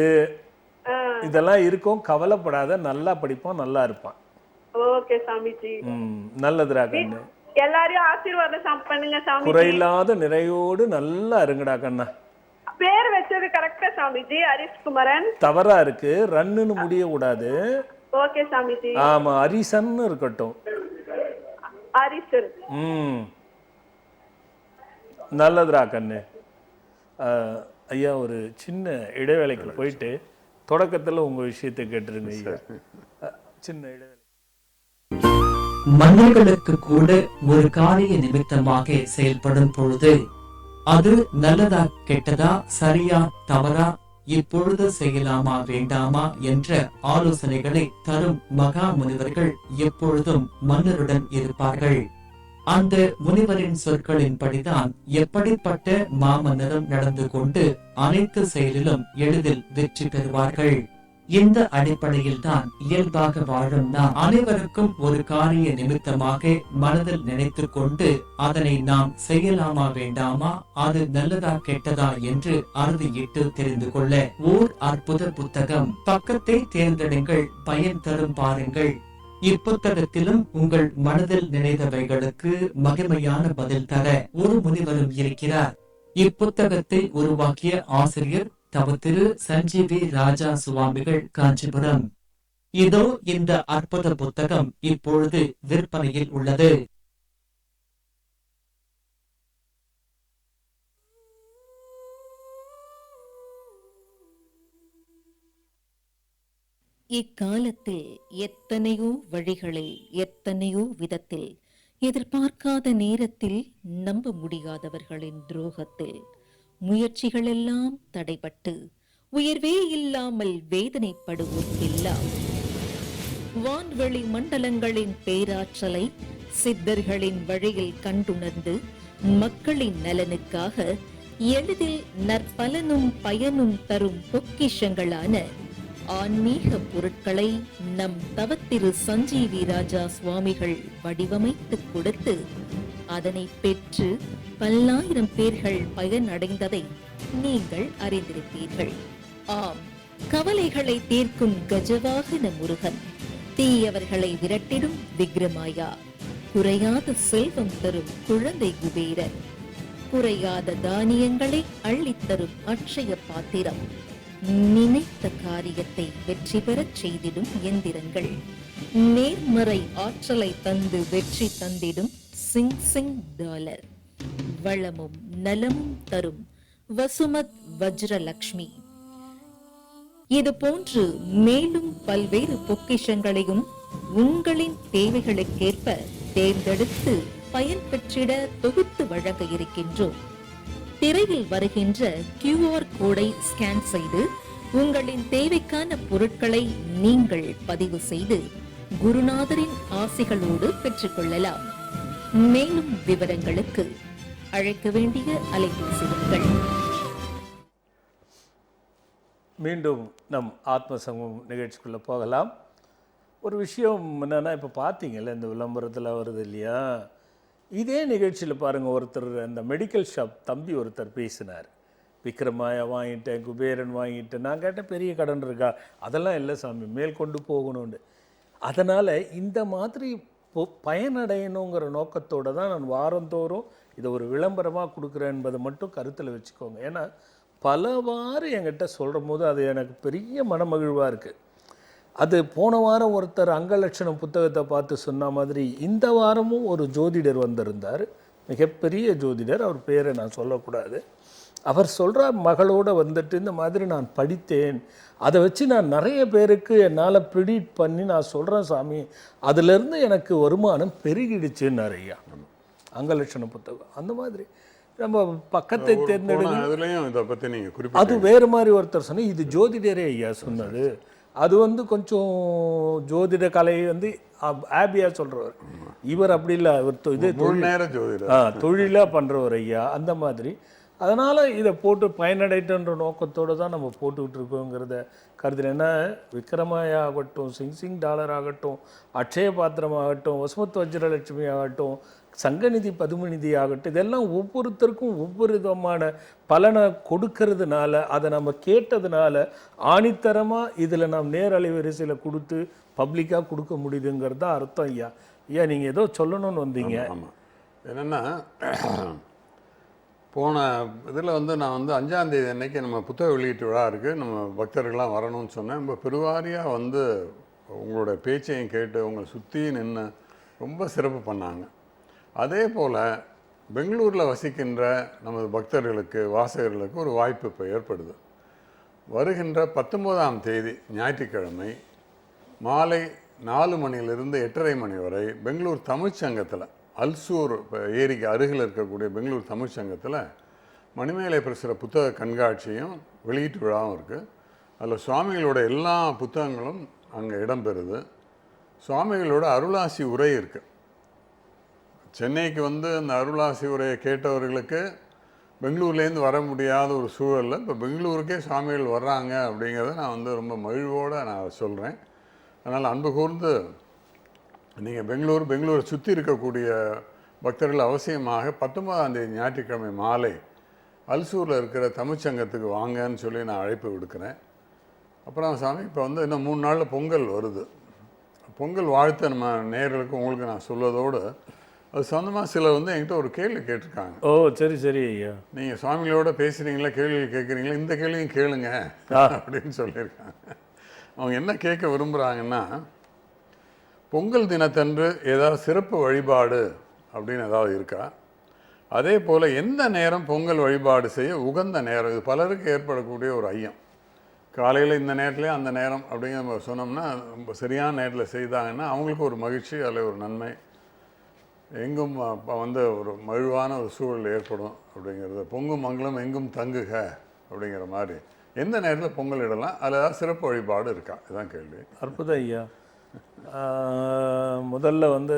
இதெல்லாம் இருக்கும். கவலைப்படாத, நல்லா படிப்பான், நல்லா இருப்பான். ஓகே சாமிஜி. நல்லதுடா கண்ணு. எல்லாரையும் ஆசீர்வாதம் பண்ணுங்க சாமி. குறையில்லாத நிறையோடு நல்லா இருங்கடா கண்ணா. பேர் வச்சது கரெக்டா சாமிஜி? ஹரிஷ் குமரன். தவறா இருக்கு, ரன்னுன்னு முடிய கூடாது. ஓகே சாமிஜி. ஆமா, ஹரிசன்னு இருக்கட்டும். ஹரிசன். நல்லதுடா கண்ணு. ஐயா, ஒரு சின்ன இடைவேளைக்கு போயிட்டு தொடக்கத்துல உங்க விஷயத்தை கேட்டுருங்க ஐயா. சின்ன இடைவேளை. மன்னர்களுக்கு கூட ஒரு காரிய நிமித்தமாக செயல்படும் பொழுது அது நல்லதா கெட்டதா சரியா தவறா இப்பொழுது செய்யலாமா வேண்டாமா என்ற ஆலோசனைகளை தரும் மகா முனிவர்கள் எப்பொழுதும் மன்னருடன் இருப்பார்கள். அந்த முனிவரின் சொற்களின்படிதான் எப்படிப்பட்ட மாமன்னரும் நடந்து கொண்டு அனைத்து செயலிலும் எளிதில் வெற்றி பெறுவார்கள். இந்த அடிப்படையில் தான் இயல்பாக வாழும் நாம் அனைவருக்கும் ஒரு காரிய நிமித்தமாக மனதில் நினைத்து கொண்டு அதனை நாம் செய்யலாமா வேண்டாமா, அது நல்லதா கெட்டதா என்று அறுதியிட்டு தெரிந்து கொள்ள ஓர் அற்புத புத்தகம். பக்கத்தை தேர்ந்தெடுங்கள், பயன் தரும் பாருங்கள். இப்புத்தகத்திலும் உங்கள் மனதில் நினைத்தவைகளுக்கு மகிமையான பதில் தர ஒரு முனிவரும் இருக்கிறார். இப்புத்தகத்தை உருவாக்கிய ஆசிரியர் தவ திரு சஞ்சீவி ராஜா சுவாமிகள், காஞ்சிபுரம். இதோ இந்த அற்புத புத்தகம் இப்பொழுது விற்பனையில் உள்ளது. இக்காலத்தில் எத்தனையோ வழிகளில் எத்தனையோ விதத்தில் எதிர்பார்க்காத நேரத்தில் நம்ப முடியாதவர்களின் துரோகத்தில் முயற்சிகளெல்லாம் தடைபட்டு உயர்வே இல்லாமல் வேதனைப்படுவோர்க்கெல்லாம் வான்வெளி மண்டலங்களின் பேராற்றலை சித்தர்களின் வழியில் கண்டுணர்ந்து மக்களின் நலனுக்காக எளிதில் நற்பலனும் பயனும் தரும் பொக்கிஷங்களான ஆன்மீக பொருட்களை நம் தவத்திரு சஞ்சீவி ராஜா சுவாமிகள் வடிவமைத்து கொடுத்து அதனை பெற்று பல்லாயிரம் பேர்கள் பயனடைந்ததை நீங்கள் அறிந்திருப்பீர்கள். ஆம், கவலைகளை தீர்க்கும் கஜவாகன முருகன், தீயவர்களை விரட்டிடும் விக்ரமாயா, குறையாத செல்வம் தரும் குழந்தை குபேரன், குறையாத தானியங்களை அள்ளித்தரும் அட்சய பாத்திரம், நினைத்த காரியத்தை வெற்றி பெறச் செய்திடும் எந்திரங்கள், நேர்மறை ஆற்றலை தந்து வெற்றி தந்திடும் சிங் சிங் டாலர், வளமும் நலமும் தரும் வசுமத் வஜ்ரலக்ஷ்மி, இது போன்று மேலும் பல்வேறு பொக்கிஷங்களையும் உங்களின் தேவைகளுக்கேற்ப தேர்ந்தெடுத்து பயன் பெற்றிட தொகுத்து வழங்க இருக்கின்றோம். திரையில் வருகின்ற QR கோடை ஸ்கேன் செய்து உங்களின் தேவைக்கான பொருட்களை நீங்கள் பதிவு செய்து குருநாதரின் ஆசிகளோடு பெற்றுக்கொள்ளலாம். மேலும் விவரங்களுக்கு அழைக்க வேண்டிய அலைபேசி எண்கள். மீண்டும் நம் ஆத்ம சங்கமம் நிகழ்ச்சிக்குள்ளே போகலாம். ஒரு விஷயம் என்னென்னா, இப்போ பார்த்தீங்கல்ல இந்த விளம்பரத்தில் வருது இல்லையா, இதே நிகழ்ச்சியில் பாருங்கள், ஒருத்தர் அந்த மெடிக்கல் ஷாப் தம்பி ஒருத்தர் பேசினார். விக்ரமாயா வாங்கிட்டேன், குபேரன் வாங்கிட்டேன். நான் கேட்டேன், பெரிய கடன் இருக்கா? அதெல்லாம் இல்லை சாமி, மேல் கொண்டு போகணும்னு. அதனால் இந்த மாதிரி பயனடையணுங்கிற நோக்கத்தோடு தான் நான் வாரந்தோறும் இதை ஒரு விளம்பரமாக கொடுக்குறேன் என்பதை மட்டும் கருத்தில் வச்சுக்கோங்க. ஏன்னா பலவாறு என்கிட்ட சொல்கிற போது அது எனக்கு பெரிய மனமகிழ்வாக இருக்குது. அது போன வாரம் ஒருத்தர் அங்கலட்சணம் புத்தகத்தை பார்த்து சொன்ன மாதிரி இந்த வாரமும் ஒரு ஜோதிடர் வந்திருந்தார், மிகப்பெரிய ஜோதிடர், அவர் பேரை நான் சொல்லக்கூடாது. அவர் சொல்கிற மகளோடு வந்துட்டு இந்த மாதிரி நான் படித்தேன், அதை வச்சு நான் நிறைய பேருக்கு என்னால் ப்ரிடிட் பண்ணி நான் சொல்கிறேன் சாமி, அதிலிருந்து எனக்கு வருமானம் பெருகிடுச்சுன்னு நிறையா அங்கலட்சண புத்தகம். அந்த மாதிரி நம்ம பக்கத்தை தேர்ந்தெடுக்க அது வேறு மாதிரி ஒருத்தர் சொன்ன, இது ஜோதிடரே ஐயா சொன்னது. அது கொஞ்சம் ஜோதிட கலையை ஆபியாக சொல்கிறவர். இவர் அப்படி இல்லை, அவர் இது தொழிலாக பண்ணுறவர் ஐயா. அந்த மாதிரி அதனால் இதை போட்டு பயனடைகின்ற நோக்கத்தோடு தான் நம்ம போட்டுக்கிட்டு இருக்கோங்கிறத கருதுறேன். ஏன்னா விக்ரமாயா ஆகட்டும், சிங் டாலர் ஆகட்டும், அட்சய பாத்திரம் ஆகட்டும், வசுமத் வஜ்ரலட்சுமி ஆகட்டும், சங்கநிதி பதுமநிதி ஆகட்டும், இதெல்லாம் ஒவ்வொருத்தருக்கும் ஒவ்வொரு விதமான பலனை கொடுக்கறதுனால, அதை நம்ம கேட்டதுனால ஆணித்தரமாக இதில் நாம் நேரலை வரிசையில் கொடுத்து பப்ளிக்காக கொடுக்க முடியுதுங்கிறது தான் அர்த்தம். ஐயா ஐயா நீங்கள் ஏதோ சொல்லணும்னு வந்தீங்க. ஆமாம், என்னென்னா போன இதில் வந்து நான் வந்து 5ஆம் தேதி அன்னைக்கு நம்ம புத்தக வெளியீட்டு விழா இருக்குது, நம்ம பக்தர்கள்லாம் வரணும்னு சொன்னேன். ரொம்ப பெருவாரியாக வந்து உங்களோட பேச்சையும் கேட்டு உங்களை சுற்றி நின்று ரொம்ப சிறப்பு பண்ணாங்க. அதே போல் பெங்களூரில் வசிக்கின்ற நமது பக்தர்களுக்கு, வாசகர்களுக்கு ஒரு வாய்ப்பு இப்போ ஏற்படுது. வருகின்ற 19ஆம் தேதி ஞாயிற்றுக்கிழமை மாலை 4 மணியிலிருந்து 8:30 மணி வரை பெங்களூர் தமிழ்ச்சங்கத்தில், அல்சூர் ஏரிக்கு அருகில் இருக்கக்கூடிய பெங்களூர் தமிழ்ச்சங்கத்தில் மணிமேகலை பிரசுர புத்தக கண்காட்சியும் வெளியீட்டு விழாவும் இருக்குது. அதில் சுவாமிகளோட எல்லா புத்தகங்களும் அங்கே இடம்பெறுது. சுவாமிகளோட அருளாசி உரை இருக்குது. சென்னைக்கு வந்து அந்த அருளாசி உரையை கேட்டவர்களுக்கு பெங்களூர்லேருந்து வர முடியாத ஒரு சூழலில் இப்போ பெங்களூருக்கே சுவாமிகள் வர்றாங்க அப்படிங்கிறத நான் வந்து ரொம்ப மகிழ்வோடு நான் சொல்கிறேன். அதனால் அன்பு கூர்ந்து நீங்கள் பெங்களூரை சுற்றி இருக்கக்கூடிய பக்தர்கள் அவசியமாக 19ஆம் தேதி ஞாயிற்றுக்கிழமை மாலை அல்சூரில் இருக்கிற தமிழ்ச்சங்கத்துக்கு வாங்கன்னு சொல்லி நான் அழைப்பு விடுக்கிறேன். அப்புறம் சாமி இப்போ வந்து இன்னும் 3 நாளில் பொங்கல் வருது. பொங்கல் வாழ்த்து நம்ம நேயர்களுக்கு உங்களுக்கு நான் சொல்வதோடு அது சொந்தமாக சிலர் வந்து என்கிட்ட ஒரு கேள்வி கேட்டிருக்காங்க. ஓ சரி சரி ஐயா, நீங்கள் சுவாமிகளோட பேசுகிறீங்களா, கேள்விகள் கேட்குறீங்களா, இந்த கேள்வியும் கேளுங்க அப்படின்னு சொல்லியிருக்காங்க. அவங்க என்ன கேட்க விரும்புகிறாங்கன்னா, பொங்கல் தினத்தன்று ஏதாவது சிறப்பு வழிபாடு அப்படின்னு ஏதாவது இருக்கா? அதே போல் எந்த நேரம் பொங்கல் வழிபாடு செய்ய உகந்த நேரம்? இது பலருக்கு ஏற்படக்கூடிய ஒரு ஐயம். காலையில் இந்த நேரத்துலேயே அந்த நேரம் அப்படிங்கிற நம்ம சொன்னோம்னா ரொம்ப சரியான நேரத்தில் செய்தாங்கன்னா அவங்களுக்கு ஒரு மகிழ்ச்சி, அதில் ஒரு நன்மை, எங்கும் வந்து ஒரு மகிழ்வான ஒரு சூழல் ஏற்படும் அப்படிங்கிறது. பொங்கும் மங்களம் எங்கும் தங்குக அப்படிங்கிற மாதிரி எந்த நேரத்தில் பொங்கல் இடலாம், அதில் ஏதாவது சிறப்பு வழிபாடு இருக்கா? இதுதான் கேள்வி. அற்புதம் ஐயா. முதல்ல வந்து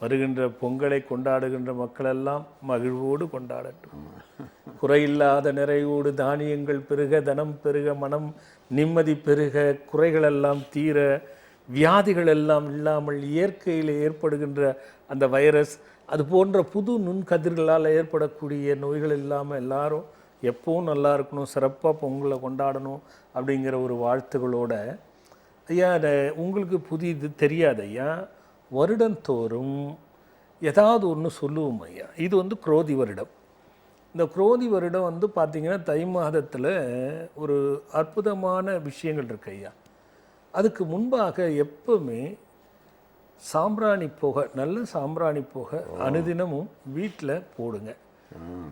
வருகின்ற பொங்கலை கொண்டாடுகின்ற மக்களெல்லாம் மகிழ்வோடு கொண்டாடட்டும். குறையில்லாத நிறைவோடு தானியங்கள் பெருக, தனம் பெருக, மனம் நிம்மதி பெருக, குறைகளெல்லாம் தீர, வியாதிகள் எல்லாம் இல்லாமல் இயற்கையில் ஏற்படுகின்ற அந்த வைரஸ், அது போன்ற புது நுண்கதிர்களால் ஏற்படக்கூடிய நோய்கள் இல்லாமல் எல்லாரும் எப்பவும் நல்லா இருக்கணும், சிறப்பாக பொங்கலை கொண்டாடணும் அப்படிங்கிற ஒரு வாழ்த்துகளோட ஐயா, உங்களுக்கு புதிது தெரியாது ஐயா, வருடந்தோறும் ஏதாவது ஒன்று சொல்லுவோம் ஐயா. இது வந்து குரோதி வருடம். இந்த குரோதி வருடம் வந்து பார்த்திங்கன்னா தை மாதத்தில் ஒரு அற்புதமான விஷயங்கள் இருக்கு ஐயா. அதுக்கு முன்பாக எப்பவுமே சாம்பிராணி புகை, நல்ல சாம்பிராணி புகை அனுதினமும் வீட்டில் போடுங்க.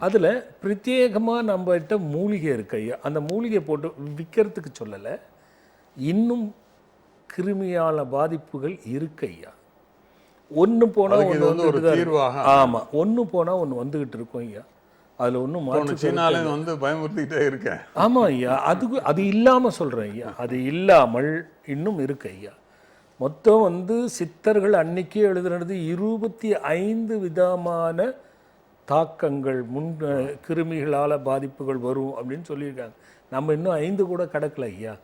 அதில் பிரத்யேகமாக நம்மகிட்ட மூலிகை இருக்கு ஐயா. அந்த மூலிகை போட்டு விற்கிறதுக்கு சொல்லலை, இன்னும் கிருமியால பாதிப்புகள் இருக்கு ஐயா. ஒன்று போனால் ஒன்று வந்து, ஆமாம், ஒன்று போனால் ஒன்று வந்துக்கிட்டு இருக்கும் ஐயா. அதில் ஒன்றும் வந்து பயமுறுத்திக்கிட்டே இருக்கேன். ஆமாம் ஐயா, அது இல்லாமல் சொல்கிறேன் ஐயா, அது இல்லாமல் இன்னும் இருக்கு ஐயா. மொத்தம் வந்து சித்தர்கள் அன்னைக்கே எழுதுனது 25 விதமான தாக்கங்கள், கிருமிகளால் பாதிப்புகள் வரும் அப்படின்னு சொல்லியிருக்காங்க. நம்ம இன்னும் 5 கூட கடக்கல ஐயா.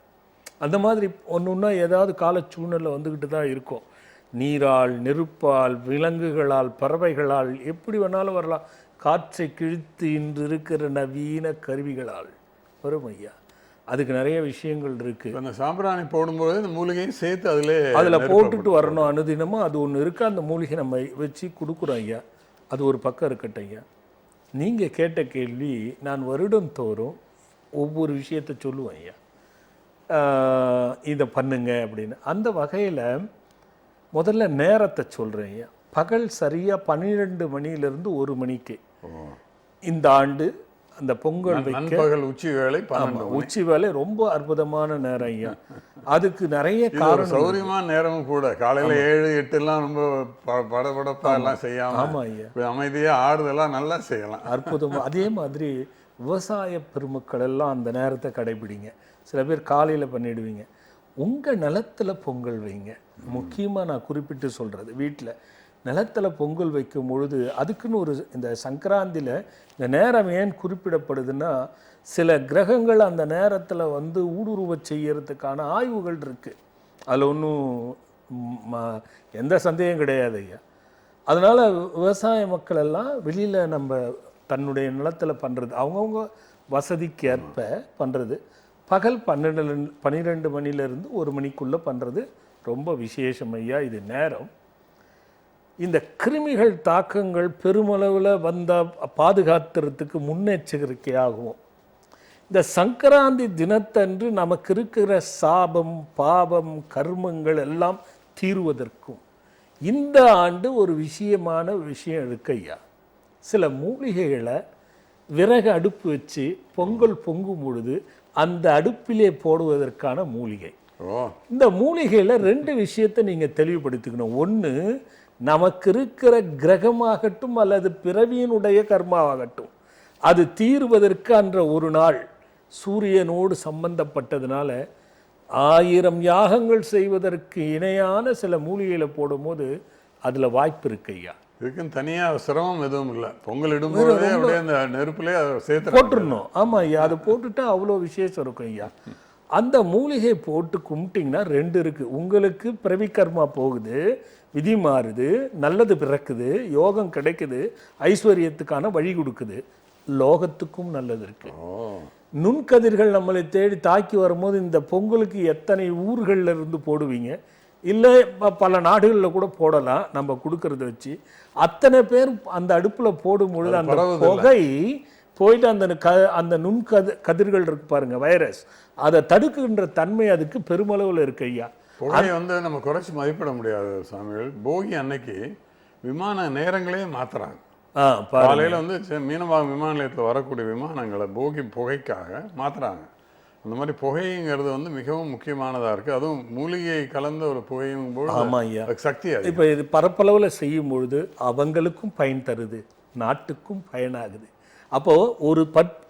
அந்த மாதிரி ஒன்று ஒன்றா ஏதாவது கால சூழ்நிலை வந்துக்கிட்டு தான் இருக்கும். நீரால், நெருப்பால், விலங்குகளால், பறவைகளால், எப்படி வேணாலும் வரலாம். காற்றை கிழித்து இன்று இருக்கிற நவீன கருவிகளால் வரும் ஐயா. அதுக்கு நிறைய விஷயங்கள் இருக்குது. அந்த சாம்பிராணி போடும்போது இந்த மூலிகையும் சேர்த்து அதில் போட்டுட்டு வரணும் அனுதினமும். அது ஒன்று இருக்குது, அந்த மூலிகை நம்ம வச்சு கொடுக்குறோம் ஐயா. அது ஒரு பக்கம் இருக்கட்டும் ஐயா. நீங்கள் கேட்ட கேள்வி, நான் வருடந்தோறும் ஒவ்வொரு விஷயத்தை சொல்லுவேன் ஐயா, இதை பண்ணுங்க அப்படின்னு. அந்த வகையில் முதல்ல நேரத்தை சொல்கிறேன் ஐயா. பகல் சரியாக 12 மணியிலிருந்து 1 மணிக்கு இந்த ஆண்டு அந்த பொங்கல் வைக்க உச்சி வேலை, உச்சி வேலை ரொம்ப அற்புதமான நேரம் ஐயா. அதுக்கு நிறைய காரணம், சௌரியமான நேரமும் கூட. காலையில் 7, 8 ரொம்ப படபடப்பா எல்லாம் செய்யாம, ஆமாம் ஐயா, அமைதியாக ஆறுதெல்லாம் நல்லா செய்யலாம். அற்புதமாக. அதே மாதிரி விவசாய பெருமக்கள் எல்லாம் அந்த நேரத்தை கடைபிடிங்க. சில பேர் காலையில் பண்ணிடுவீங்க. உங்கள் நிலத்தில் பொங்கல் வைங்க. முக்கியமாக நான் குறிப்பிட்டு சொல்கிறது, வீட்டில் நிலத்தில் பொங்கல் வைக்கும் பொழுது அதுக்குன்னு ஒரு இந்த சங்கராந்தியில் இந்த நேரம் ஏன் குறிப்பிடப்படுதுன்னா சில கிரகங்கள் அந்த நேரத்தில் வந்து ஊடுருவ செய்யறதுக்கான ஆய்வுகள் இருக்குது. அதில் ஒன்றும் எந்த சந்தேகம் கிடையாது ஐயா. அதனால் விவசாய மக்கள் எல்லாம் வெளியில் நம்ம தன்னுடைய நிலத்தில் பண்ணுறது அவங்கவுங்க வசதிக்கு ஏற்ப பண்ணுறது. பகல் 12 மணிலேருந்து 1 மணிக்குள்ளே பண்ணுறது ரொம்ப விசேஷம் ஐயா. இது நேரம் இந்த கிருமிகள் தாக்கங்கள் பெருமளவில் வந்தால் பாதுகாத்துறதுக்கு முன்னெச்சரிக்கையாகும். இந்த சங்கராந்தி தினத்தன்று நமக்கு இருக்கிற சாபம் பாபம் கர்மங்கள் எல்லாம் தீர்வதற்கும் இந்த ஆண்டு ஒரு விஷயம் இருக்கு ஐயா. சில மூலிகைகளை விறகு அடுப்பு வச்சு பொங்கல் பொங்கும் பொழுது அந்த அடுப்பிலே போடுவதற்கான மூலிகை. இந்த மூலிகையில் 2 விஷயத்தை நீங்கள் தெளிவுபடுத்திக்கணும். ஒன்று, நமக்கு இருக்கிற கிரகமாகட்டும் அல்லது பிறவியினுடைய கர்மாவாகட்டும் அது தீர்வதற்கு அன்ற ஒரு நாள் சூரியனோடு சம்பந்தப்பட்டதுனால 1000 யாகங்கள் செய்வதற்கு இணையான சில மூலிகைகளை போடும்போது அதில் வாய்ப்பு இருக்கு ஐயா. இதுக்குன்னு தனியாக சிரமம் எதுவும் இல்லை. பொங்கல் இடும்போதே அப்படியே அந்த நெருப்புலேயே அதை சேர்த்து போட்டுடணும். ஆமாம் ஐயா, அதை போட்டுட்டா அவ்வளோ விசேஷம் இருக்கும் ஐயா. அந்த மூலிகை போட்டு கும்பிட்டிங்கன்னா 2 இருக்குது. உங்களுக்கு பிறவி கர்மா போகுது, விதி மாறுது, நல்லது பிறக்குது, யோகம் கிடைக்குது, ஐஸ்வர்யத்துக்கான வழி கொடுக்குது, லோகத்துக்கும் நல்லது இருக்குது. நுண்கதிர்கள் நம்மளை தேடி தாக்கி வரும்போது இந்த பொங்கலுக்கு எத்தனை ஊர்களில் இருந்து போடுவீங்க, இல்லை பல நாடுகளில் கூட போடலாம். நம்ம கொடுக்கறத வச்சு அத்தனை பேர் அந்த அடுப்பில் போடும் பொழுது அந்த புகை போயிட்டு அந்த கதிர்கள் இருக்கு பாருங்க, வைரஸ், அதை தடுக்குகின்ற தன்மை அதுக்கு பெருமளவில் இருக்கு ஐயா. புகையை வந்து நம்ம குறைச்சி மதிப்பிட முடியாது சாமிகள். போகி அன்னைக்கு விமான நேரங்களே மாத்துறாங்க. காலையில் வந்து மீனம்பாக்கம் விமான நிலையத்தில் வரக்கூடிய விமானங்களை போகி புகைக்காக மாத்துறாங்க. அந்த மாதிரி புகைங்கிறது வந்து மிகவும் முக்கியமானதாக இருக்குது. அதுவும் மூலிகை கலந்த ஒரு புகையும் போது சக்தி. இப்போ இது பரப்பளவில் செய்யும் பொழுது அவங்களுக்கும் பயன் தருது, நாட்டுக்கும் பயனாகுது. அப்போது ஒரு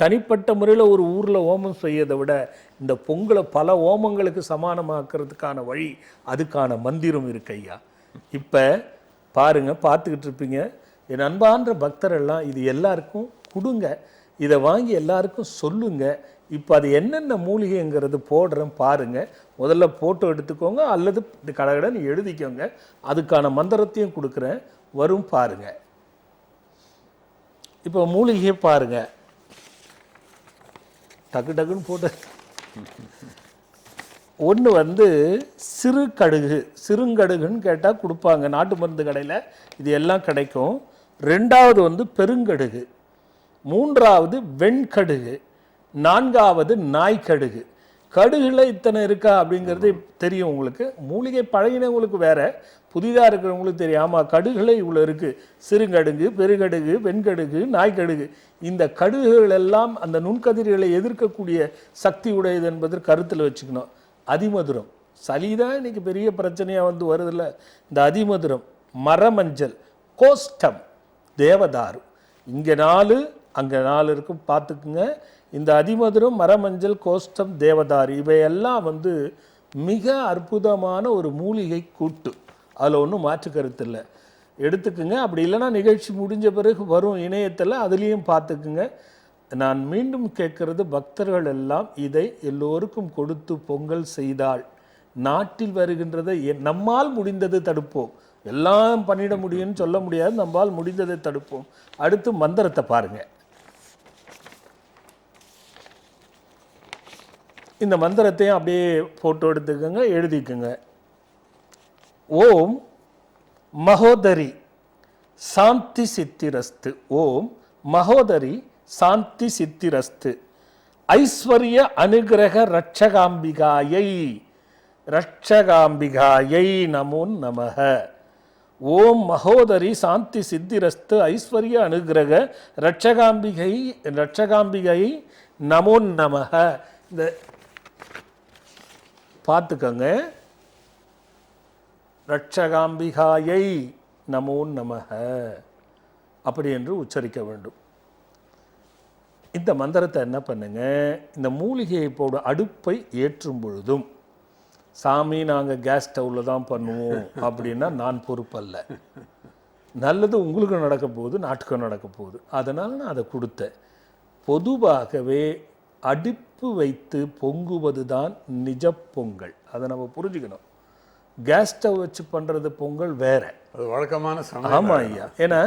தனிப்பட்ட முறையில் ஒரு ஊரில் ஓமம் செய்யதை விட இந்த பொங்கலை பல ஓமங்களுக்கு சமானமாக்குறதுக்கான வழி, அதுக்கான மந்திரம் இருக்கு ஐயா. இப்போ பாருங்கள், பார்த்துக்கிட்டு இருப்பீங்க. என் அன்பான்ற பக்தரெல்லாம் இது எல்லாருக்கும் கொடுங்க, இதை வாங்கி எல்லாருக்கும் சொல்லுங்க. இப்போ அது என்னென்ன மூலிகைங்கிறது போடுறேன் பாருங்கள். முதல்ல ஃபோட்டோ எடுத்துக்கோங்க அல்லது கடகடன்னு எழுதிக்கோங்க. அதுக்கான மந்திரத்தையும் கொடுக்குறேன், வரும் பாருங்க. இப்போ மூலிகையை பாருங்க, டக்கு டக்குன்னு போட்டு. ஒன்று வந்து சிறு கடுகு, சிறுங்கடுகுன்னு கேட்டால் கொடுப்பாங்க நாட்டு மருந்து கடையில், இது எல்லாம் கிடைக்கும். 2வது வந்து பெருங்கடுகு, 3வது வெண்கடுகு, 4வது நாய்க்கடுகு. கடுகுல இத்தனை இருக்கா அப்படிங்கிறது தெரியும் உங்களுக்கு. மூலிகை பழகினவங்களுக்கு வேற, புதிதாக இருக்கிறவங்களுக்கு தெரியும். ஆமாம், கடுகுல இவ்வளோ இருக்குது. சிறுங்கடுகு, பெருகடுகு, வெண்கடுகு, நாய்க்கடுகு. இந்த கடுகுகள் எல்லாம் அந்த நுண்கதிர்களை எதிர்க்கக்கூடிய சக்தி உடையது என்பது கருத்தில் வச்சுக்கணும். அதிமதுரம், சளிதான் இன்னைக்கு பெரிய பிரச்சனையாக வந்து வருதில்ல. இந்த அதிமதுரம், மரமஞ்சள், கோஷ்டம், தேவதாரு, இங்கே 4 அங்கே 4 இருக்கும், பார்த்துக்குங்க. இந்த அதிமதுரம், மரமஞ்சள், கோஷ்டம், தேவதாரு இவையெல்லாம் வந்து மிக அற்புதமான ஒரு மூலிகை கூட்டு. அதில் ஒன்றும் மாற்று கருத்து இல்லை, எடுத்துக்குங்க. அப்படி இல்லைன்னா நிகழ்ச்சி முடிஞ்ச பிறகு வரும் இணையத்தில், அதுலேயும் பார்த்துக்குங்க. நான் மீண்டும் கேட்கறது, பக்தர்கள் எல்லாம் இதை எல்லோருக்கும் கொடுத்து பொங்கல் செய்தால் நாட்டில் வருகின்றதை நம்மால் முடிந்தது தடுப்போம். எல்லாம் பண்ணிட முடியும்னு சொல்ல முடியாது, நம்மால் முடிந்ததை தடுப்போம். அடுத்து மந்திரத்தை பாருங்க. இந்த மந்திரத்தையும் அப்படியே ஃபோட்டோ எடுத்துக்கோங்க, எழுதிக்கோங்க. ஓம் மகோதரி சாந்தி சித்திரஸ்து. ஓம் மகோதரி சாந்தி சித்திரஸ்து. ஐஸ்வர்ய அனுகிரக ரட்சகாம்பிகாயை ரட்சகாம்பிகாயை நமோ நமஹ. ஓம் மகோதரி சாந்தி சித்திரஸ்து ஐஸ்வர்ய அனுகிரக ரட்சகாம்பிகை நமோ நமஹ. இந்த பார்த்துக்கங்க, ரட்சகாம்பிகாயை நமோ நமஹ அப்படி என்று உச்சரிக்க வேண்டும். இந்த மந்திரத்தை என்ன பண்ணுங்க, இந்த மூலிகையை போட அடுப்பை ஏற்றும் பொழுதும், சாமி நாங்கள் கேஸ் ஸ்டவ்வில் தான் பண்ணுவோம் அப்படின்னா நான் பொறுப்பல்ல. நல்லது உங்களுக்கு நடக்க போகுது, நாட்டுக்கும் நடக்க போகுது. அதனால் நான் அதை கொடுத்தேன். பொதுவாகவே அடுப்பு வைத்து பொங்குவது தான் நிஜ பொங்கல். அதை நம்ம புரிஞ்சுக்கணும். கேஸ் ஸ்டவ் வச்சு பண்ணுறது பொங்கல் வேற. அது வழக்கமான சமையல். ஆமாம் ஐயா. ஏன்னா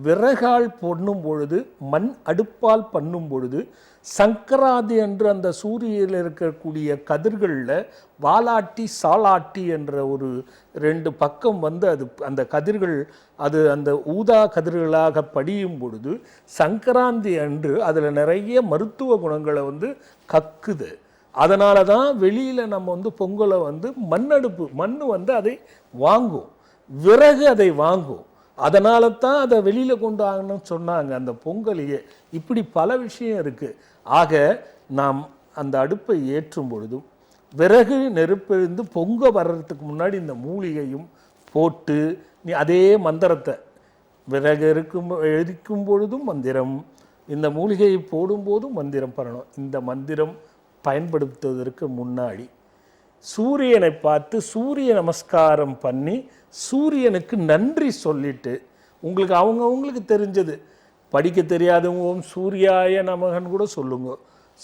விறகால் பண்ணும் பொழுது, மண் அடுப்பால் பண்ணும் பொழுது, சங்கராதி என்று அந்த சூரியனில் இருக்கக்கூடிய கதிர்களில் வாலாட்டி சாலாட்டி என்ற ஒரு 2 பக்கம் வந்து அது அந்த கதிர்கள் அது அந்த ஊதா கதிர்களாக படியும் பொழுது சங்கராந்தி அன்று அதில் நிறைய மருத்துவ குணங்களை வந்து கக்குது. அதனால தான் வெளியில் நம்ம வந்து பொங்கலை வந்து மண்ணடுப்பு மண் வந்து அதை வாங்கும், விறகு அதை வாங்கும். அதனால தான் அதை வெளியில் கொண்டு வாங்கணும்னு சொன்னாங்க அந்த பொங்கலையே. இப்படி பல விஷயம் இருக்குது. ஆக நாம் அந்த அடுப்பை ஏற்றும் பொழுதும் விறகு நெருப்பெழுந்து பொங்க வர்றதுக்கு முன்னாடி இந்த மூலிகையும் போட்டு நீ அதே மந்திரத்தை விறகு எரிக்கும் பொழுதும் மந்திரம், இந்த மூலிகையை போடும்போதும் மந்திரம் பண்ணணும். இந்த மந்திரம் பயன்படுத்துவதற்கு முன்னாடி சூரியனை பார்த்து சூரிய நமஸ்காரம் பண்ணி சூரியனுக்கு நன்றி சொல்லிட்டு, உங்களுக்கு அவங்கவுங்களுக்கு தெரிஞ்சது, படிக்க தெரியாதவங்க ஓம் சூர்யாய நமகன் கூட சொல்லுங்க,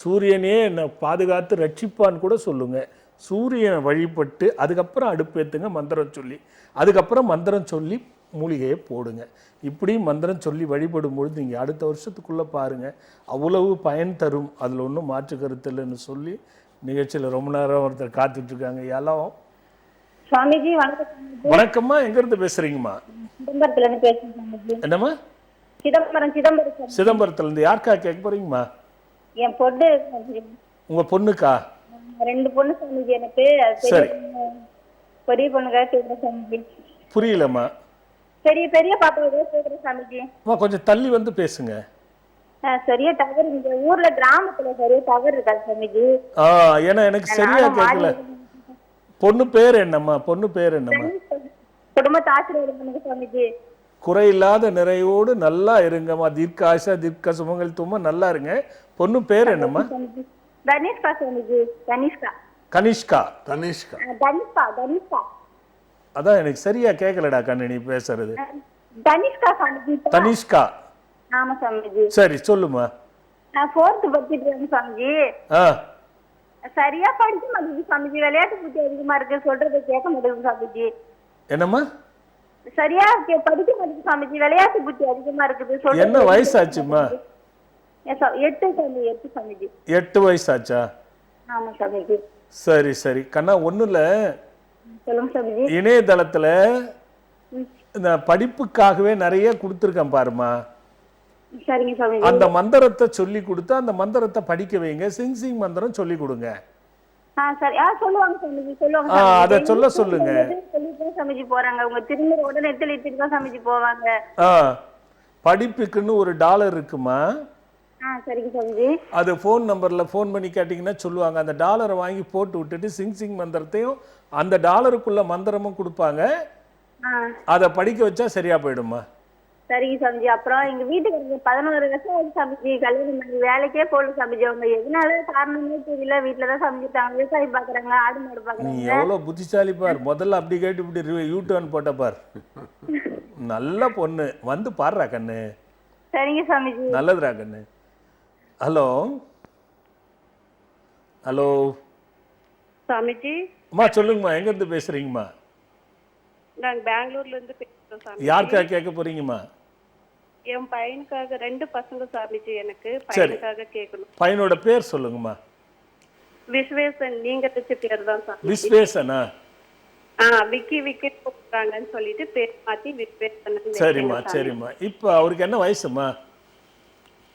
சூரியனே என்னை பாதுகாத்து ரட்சிப்பான்னு கூட சொல்லுங்க. சூரியனை வழிபட்டு அதுக்கப்புறம் அடுப்பேற்றுங்க மந்திரம் சொல்லி, அதுக்கப்புறம் மந்திரம் சொல்லி மூலிகையை போடுங்க. இப்படி மந்திரம் சொல்லி வழிபடும் பொழுது நீங்கள் அடுத்த வருஷத்துக்குள்ளே பாருங்கள் அவ்வளவு பயன் தரும். அதில் ஒன்றும் மாற்று கருத்து இல்லைன்னு சொல்லி நிகழ்ச்சியில் ரொம்ப நேரம் ஒருத்தர் காத்துட்ருக்காங்க. எல்லாம் சுவாமிஜி வணக்கம். வணக்கம்மா, எங்கேருந்து பேசுகிறீங்கம்மா? சிதம்பரத்துலேருந்து பேசுகிறேன். என்னம்மா? சிதம்பரம். சிதம்பரத்துலேருந்து. யாருக்கா கேட்க போகிறீங்கம்மா? என் பொண்ணு. உங்கள் பொண்ணுக்கா? 2 பொண்ணு சுவாமிஜி எனக்கு. சரி. பெரிய பொண்ணுக்காக கேட்குறேன் சுவாமிஜி. புரியலம்மா. பெரிய பாப்பாவுக்காக கேட்குறேன் சுவாமிஜி. அம்மா கொஞ்சம் தள்ளி வந்து பேசுங்க. சரியா டவர் இந்த ஊர்ல கிராமத்துல சரியா டவர் இருக்காது சுவாமிஜி. ஏன்னா எனக்கு சரியா கேட்கல. பொண்ணு பேர் என்னம்மா? பொண்ணு பேர் என்னம்மா? குடும்பத்தை ஆசீர்வாதம் பண்ணுங்க சுவாமிஜி. குறையில்லாத நிறையோடு நல்லா இருங்கம்மா. தீர்க்காசா தீர்க்க சுமங்கல் தும்மா நல்லா இருங்க. பொண்ணு பேர் என்னம்மா? தனிஷ்கா சுவாமிஜி. தனிஷ்கா. கனிஷ்கா. தனிஷ்கா. அதான் எனக்கு சரியா கேட்கலடா கண்ணு நீ பேசுறது. தனிஷ்கா சுவாமிஜி. தனிஷ்கா. ஆமா சுவாமிஜி. சரி சொல்லுமா. நான் 4th படிச்சிட்டு இருக்கேன் சுவாமிஜி. சரியா படிக்க மாட்டேங்குது சுவாமிஜி. விளையாட்டு புத்தி அதிகமா இருக்கு, சொல்றதை கேட்க மாட்டேங்குது சுவாமிஜி. என்னம்மா? சரியா படிக்க மாட்டேங்குது சுவாமிஜி. விளையாட்டு புத்தி அதிகமா இருக்குது. என்ன வயசாச்சுமா? 8 சுவாமிஜி. 8 வயசாச்சா? ஆமா சுவாமிஜி. சரி சரி கண்ணா, ஒண்ணும் இல்ல. சொல்லுங்க சுவாமிஜி. இணையதளத்துல இந்த படிப்புக்காகவே நிறைய கொடுத்துருக்கேன் பாருமா. சரிங்க சுவாமிஜி. அந்த மந்திரத்தை சொல்லி கொடுத்து அந்த மந்திரத்தை படிக்க வைங்க. சிங் மந்திரம் சொல்லி கொடுங்க. சரி. சொல்லுவாங்க சுவாமிஜி. சொல்லுவாங்க. அத சொல்லுங்க. சொல்லிட்டு சுவாமிஜி போறாங்க. உங்க திரும்ப உடனே தெளித்திட்டு தான் சுவாமிஜி போவாங்க. படிப்புக்குன்னு ஒரு $1 இருக்குமா? சரிங்க சுவாமிஜி. அது ஃபோன் நம்பர்ல ஃபோன் பண்ணி கேட்டீங்கன்னா சொல்லுவாங்க. அந்த $1 வாங்கி போட்டு விட்டுட்டு சிங் மந்திரத்தையும் அந்த $1க்குள்ள மந்திரமும் கொடுப்பாங்க. அதை படிக்க வச்சா சரியா போயிடுமா? சரிங்க சாமிஜி. அப்புறம் எங்க வீட்டுக்கு 11 வருஷம் ஆகுது சாமிஜி. கல்யாணம் பண்ணி வேலைக்கே போகல சாமிஜி. அவங்க எதனால காரணமே தெரியல. வீட்டுலதான் சமைச்சிட்டாங்க. விவசாயம் பாக்குறாங்க, ஆடு மாடு பாக்குறாங்க. நீ எவ்வளவு புத்திசாலி பார். முதல்ல அப்படி கேட்டு இப்படி யூ-டர்ன் போட்ட பார். நல்ல பொண்ணு. வந்து பாடுறா கண்ணு. சரிங்க சாமிஜி. நல்லதுரா கண்ணு. Hello hello Swamiji. அம்மா சொல்லுங்கம்மா, எங்க இருந்து பேசுறீங்கம்மா? நாங்க பெங்களூர்ல இருந்து பேசுறோம் சாமி. யாருக்கா கேட்க போறீங்கம்மா? என் பையனுக்காக 2 பசங்க சாமிஜி. எனக்கு பையனுக்காக கேட்கணும். பையனோட பேர் சொல்லுங்கம்மா. விஸ்வேசன். நீங்க வச்ச பேர் தான் சாமி. விஸ்வேசனா? விக்கி போறாங்கன்னு சொல்லிட்டு பேர் மாத்தி விஸ்வேசன். சரிம்மா சரிம்மா. இப்ப அவருக்கு என்ன வயசுமா?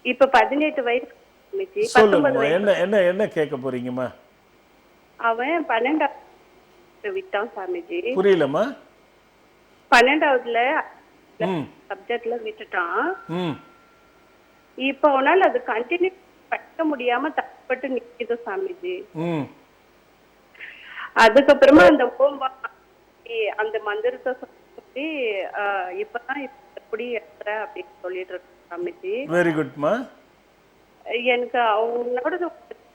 இப்ப 18 வயசு சாமிஜி. சொல்லுங்கம்மா. என்ன கேட்க போறீங்கம்மா? அவன் 12வது விட்டான் சாமிஜி. புரியலம்மா. 12வதுல சப்ஜெக்ட்ல விட்டுட்டான். இப்ப அவனால அது கண்டினியூ படிக்க முடியாம தப்பட்டு நிக்குது சாமிஜி. அதுக்கப்புறமா அந்த அந்த மந்திரத்தை சொல்லி இப்பதான் இப்படி எழுதுற அப்படின்னு சொல்லிட்டு இருக்க சாமிஜி. வெரி குட்மா. எனக்கு அவனோட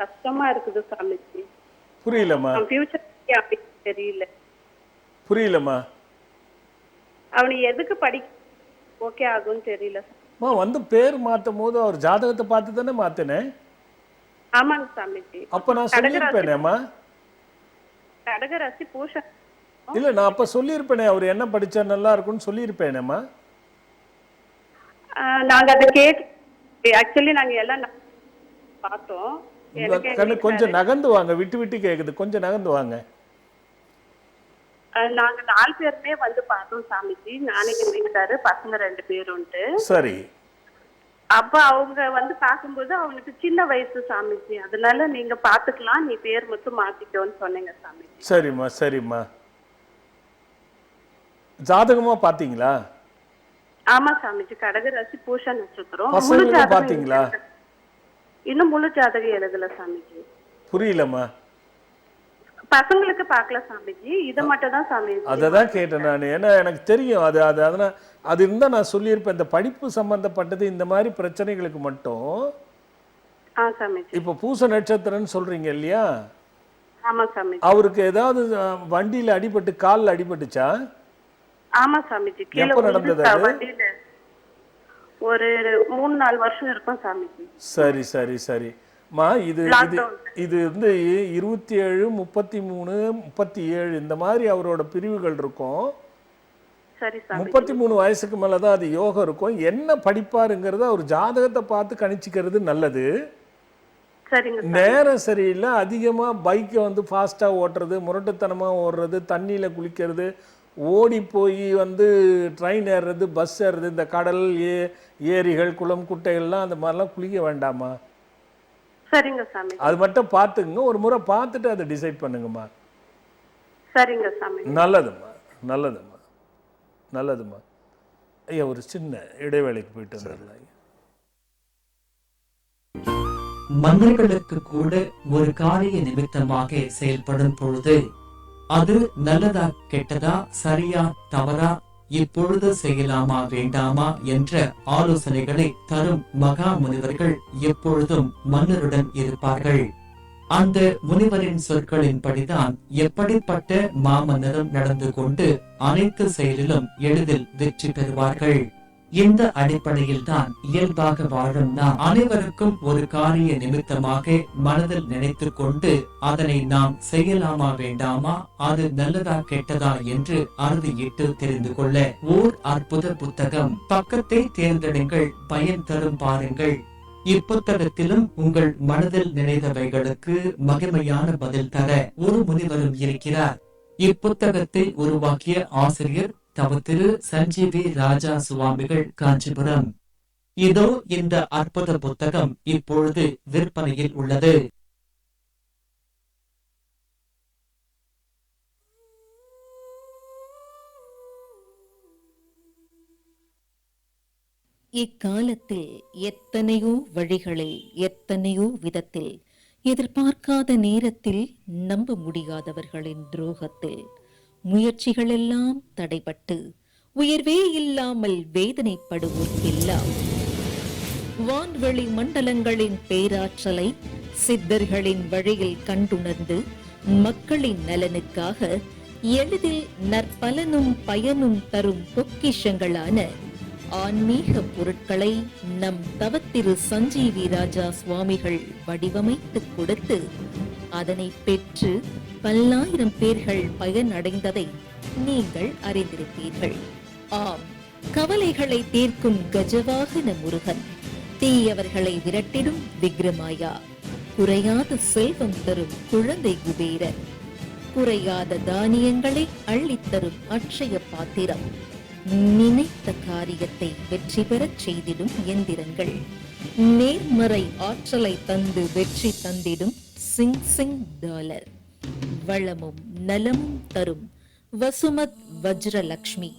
கஷ்டமா இருக்குது சாமிஜி. புரியலம்மா. ஃபியூச்சர் தெரியல. புரியலம்மா. அவனை எதுக்கு படிக்க ஓகே ஆகும்னு தெரியல சார். அம்மா வந்து பேர் மாற்றும் போது அவர் ஜாதகத்தை பார்த்து தானே மாற்றினேன். ஆமாங்க சாமிஜி. அப்போ நான் சொல்லியிருப்பேனேம்மா. கடகராசி பூஷ. இல்லை, நான் அப்போ சொல்லியிருப்பேனே அவர் என்ன படித்தா நல்லா இருக்கும்னு சொல்லியிருப்பேனேம்மா. நாங்க அதை கேட்டு ஆக்சுவலி நாங்க எல்லாம் பார்த்தோம். கொஞ்சம் நகர்ந்து வாங்க, விட்டு விட்டு கேக்குது, கொஞ்சம் நகர்ந்து வாங்க. நாங்க 4 பேருமே வந்து பார்த்தோம் சாமிஜி. நானே எங்க வீட்டுக்காரு, பசங்க 2 பேருன்ட்டு. சரி. அப்ப அவங்க வந்து பார்க்கும்போது அவனுக்கு சின்ன வயசு சாமிஜி, அதனால நீங்க பாத்துக்கலாம், நீ பேர் மட்டும் மாத்திக்கோன்னு சொன்னீங்க சாமிஜி. சரிம்மா சரிம்மா. ஜாதகமா பாத்தீங்களா? ஆமா சாமிஜி, கடகராசி பூஷ நட்சத்திரம். பசங்களுக்கு பாத்தீங்களா? இன்னும் முழு ஜாதகம் எழுதல சாமிஜி. புரியலம்மா. பசங்களுக்கு பார்க்கல சாமிஜி, இத மட்டும் தான் சாமிஜி. அததான் கேட்டேன் நான். ஏன்னா எனக்கு தெரியும் அது அது அதனால அது இருந்தா நான் சொல்லியிருப்பேன். இந்த படிப்பு சம்பந்தப்பட்டது இந்த மாதிரி பிரச்சனைகளுக்கு மட்டும். சாமிஜி. இப்போ பூச நட்சத்திரம்னு சொல்றீங்க இல்லையா? ஆமா சாமிஜி. அவருக்கு ஏதாவது வண்டியில அடிபட்டு கால்ல அடிபட்டுச்சா? ஆமா சாமிஜி. எப்ப நடந்தது அது? ஒரு 3-4 வருஷம் இருக்கும் சாமிஜி. சரி சரி சரி. மா இது இது வந்து 27, 33, 37 இந்த மாதிரி அவரோட பிரிவுகள் இருக்கும். சரி சாமி. 33 வயசுக்கு மேலதான் அது யோகம் இருக்கும். என்ன படிப்பாருங்கிறத அவர் ஜாதகத்தை பார்த்து கணிச்சுக்கிறது நல்லது. சரிங்க. நேரம் சரியில்லை, அதிகமா பைக்கை வந்து ஃபாஸ்டா ஓட்டுறது, முரட்டுத்தனமா ஓடுறது, தண்ணியில குளிக்கிறது, ஓடி போய் வந்து ட்ரெயின் ஏறுறது, பஸ் ஏறுறது, இந்த கடல் ஏரிகள் குளம் குட்டைகள்லாம் அந்த மாதிரிலாம் குளிக்க வேண்டாமா? சரிங்க சாமி. அது மட்டும் பார்த்துங்க, ஒரு முறை பார்த்துட்டு அதை டிசைட் பண்ணுங்கம்மா. சரிங்க சாமி. நல்லதும்மா நல்லதும்மா நல்லதும்மா. ஐயா ஒரு சின்ன இடைவேளைக்கு போயிட்டு வந்துடலாம். மன்னர்களுக்கு கூட ஒரு காரிய நிமித்தமாக செயல்படும் பொழுது அது நல்லதா கெட்டதா சரியா தவறா இப்பொழுது செய்யலாமா வேண்டாமா என்ற ஆலோசனைகளை தரும் மகா முனிவர்கள் எப்பொழுதும் மன்னருடன் இருப்பார்கள். அந்த முனிவரின் சொற்களின்படிதான் எப்படிப்பட்ட மாமன்னரும் நடந்து கொண்டு அனைத்து செயலிலும் எளிதில் வெற்றி பெறுவார்கள். இந்த அடிப்படையில் தான் இயல்பாக வாழும் நாம் அனைவருக்கும் ஒரு காரிய நிமித்தமாக மனதில் நினைத்து கொண்டு அதனை நாம் செய்யலாமா வேண்டாமா, அது நல்லதா கெட்டதா என்று அறுதியிட்டு தெரிந்து கொள்ள ஓர் அற்புத புத்தகம். பக்கத்தை தேர்ந்தெடுங்கள், பயன் தரும் பாருங்கள். இப்புத்தகத்திலும் உங்கள் மனதில் நினைத்தவைகளுக்கு மகிமையான பதில் தர ஒரு முனிவரும் இருக்கிறார். இப்புத்தகத்தை உருவாக்கிய ஆசிரியர் தவ திரு சஞ்சீவி ராஜா சுவாமிகள், காஞ்சிபுரம். இதோ இந்த அற்புத புத்தகம் இப்பொழுது விற்பனையில் உள்ளது. இக்காலத்தில் எத்தனையோ வழிகளில் எத்தனையோ விதத்தில் எதிர்பார்க்காத நேரத்தில் நம்ப முடியாதவர்களின் துரோகத்தில் முயற்சிகளெல்லாம் தடைபட்டு உயர்வே இல்லாமல் வேதனைப்படுவோர்க்கெல்லாம் வான்வெளி மண்டலங்களின் பேராற்றலை சித்தர்களின் வழியில் கண்டுணர்ந்து மக்களின் நலனுக்காக எளிதில் நற்பலனும் பயனும் தரும் பொக்கிஷங்களான ஆன்மீக பொருட்களை நம் தவத்திரு சஞ்சீவி ராஜா சுவாமிகள் வடிவமைத்து கொடுத்து அதனை பெற்று பல்லாயிரம் பேர்கள் பயனடைந்ததை நீங்கள் அறிந்திருப்பீர்கள். ஆம், கவலைகளை தீர்க்கும் கஜவாகன முருகன், தீயவர்களை விரட்டிடும் விக்ரமாயா, குறையாத செல்வம் தரும் குழந்தை குபேரன், குறையாத தானியங்களை அள்ளித்தரும் அட்சய பாத்திரம், நினைத்த காரியத்தை வெற்றி பெறச் செய்திடும் எந்திரங்கள், நேர்மறை ஆற்றலை தந்து வெற்றி தந்திடும் சிங் சிங் டாலர், வளமும் நலமும் தரும் வசுமத் வஜ்ரலக்ஷ்மி.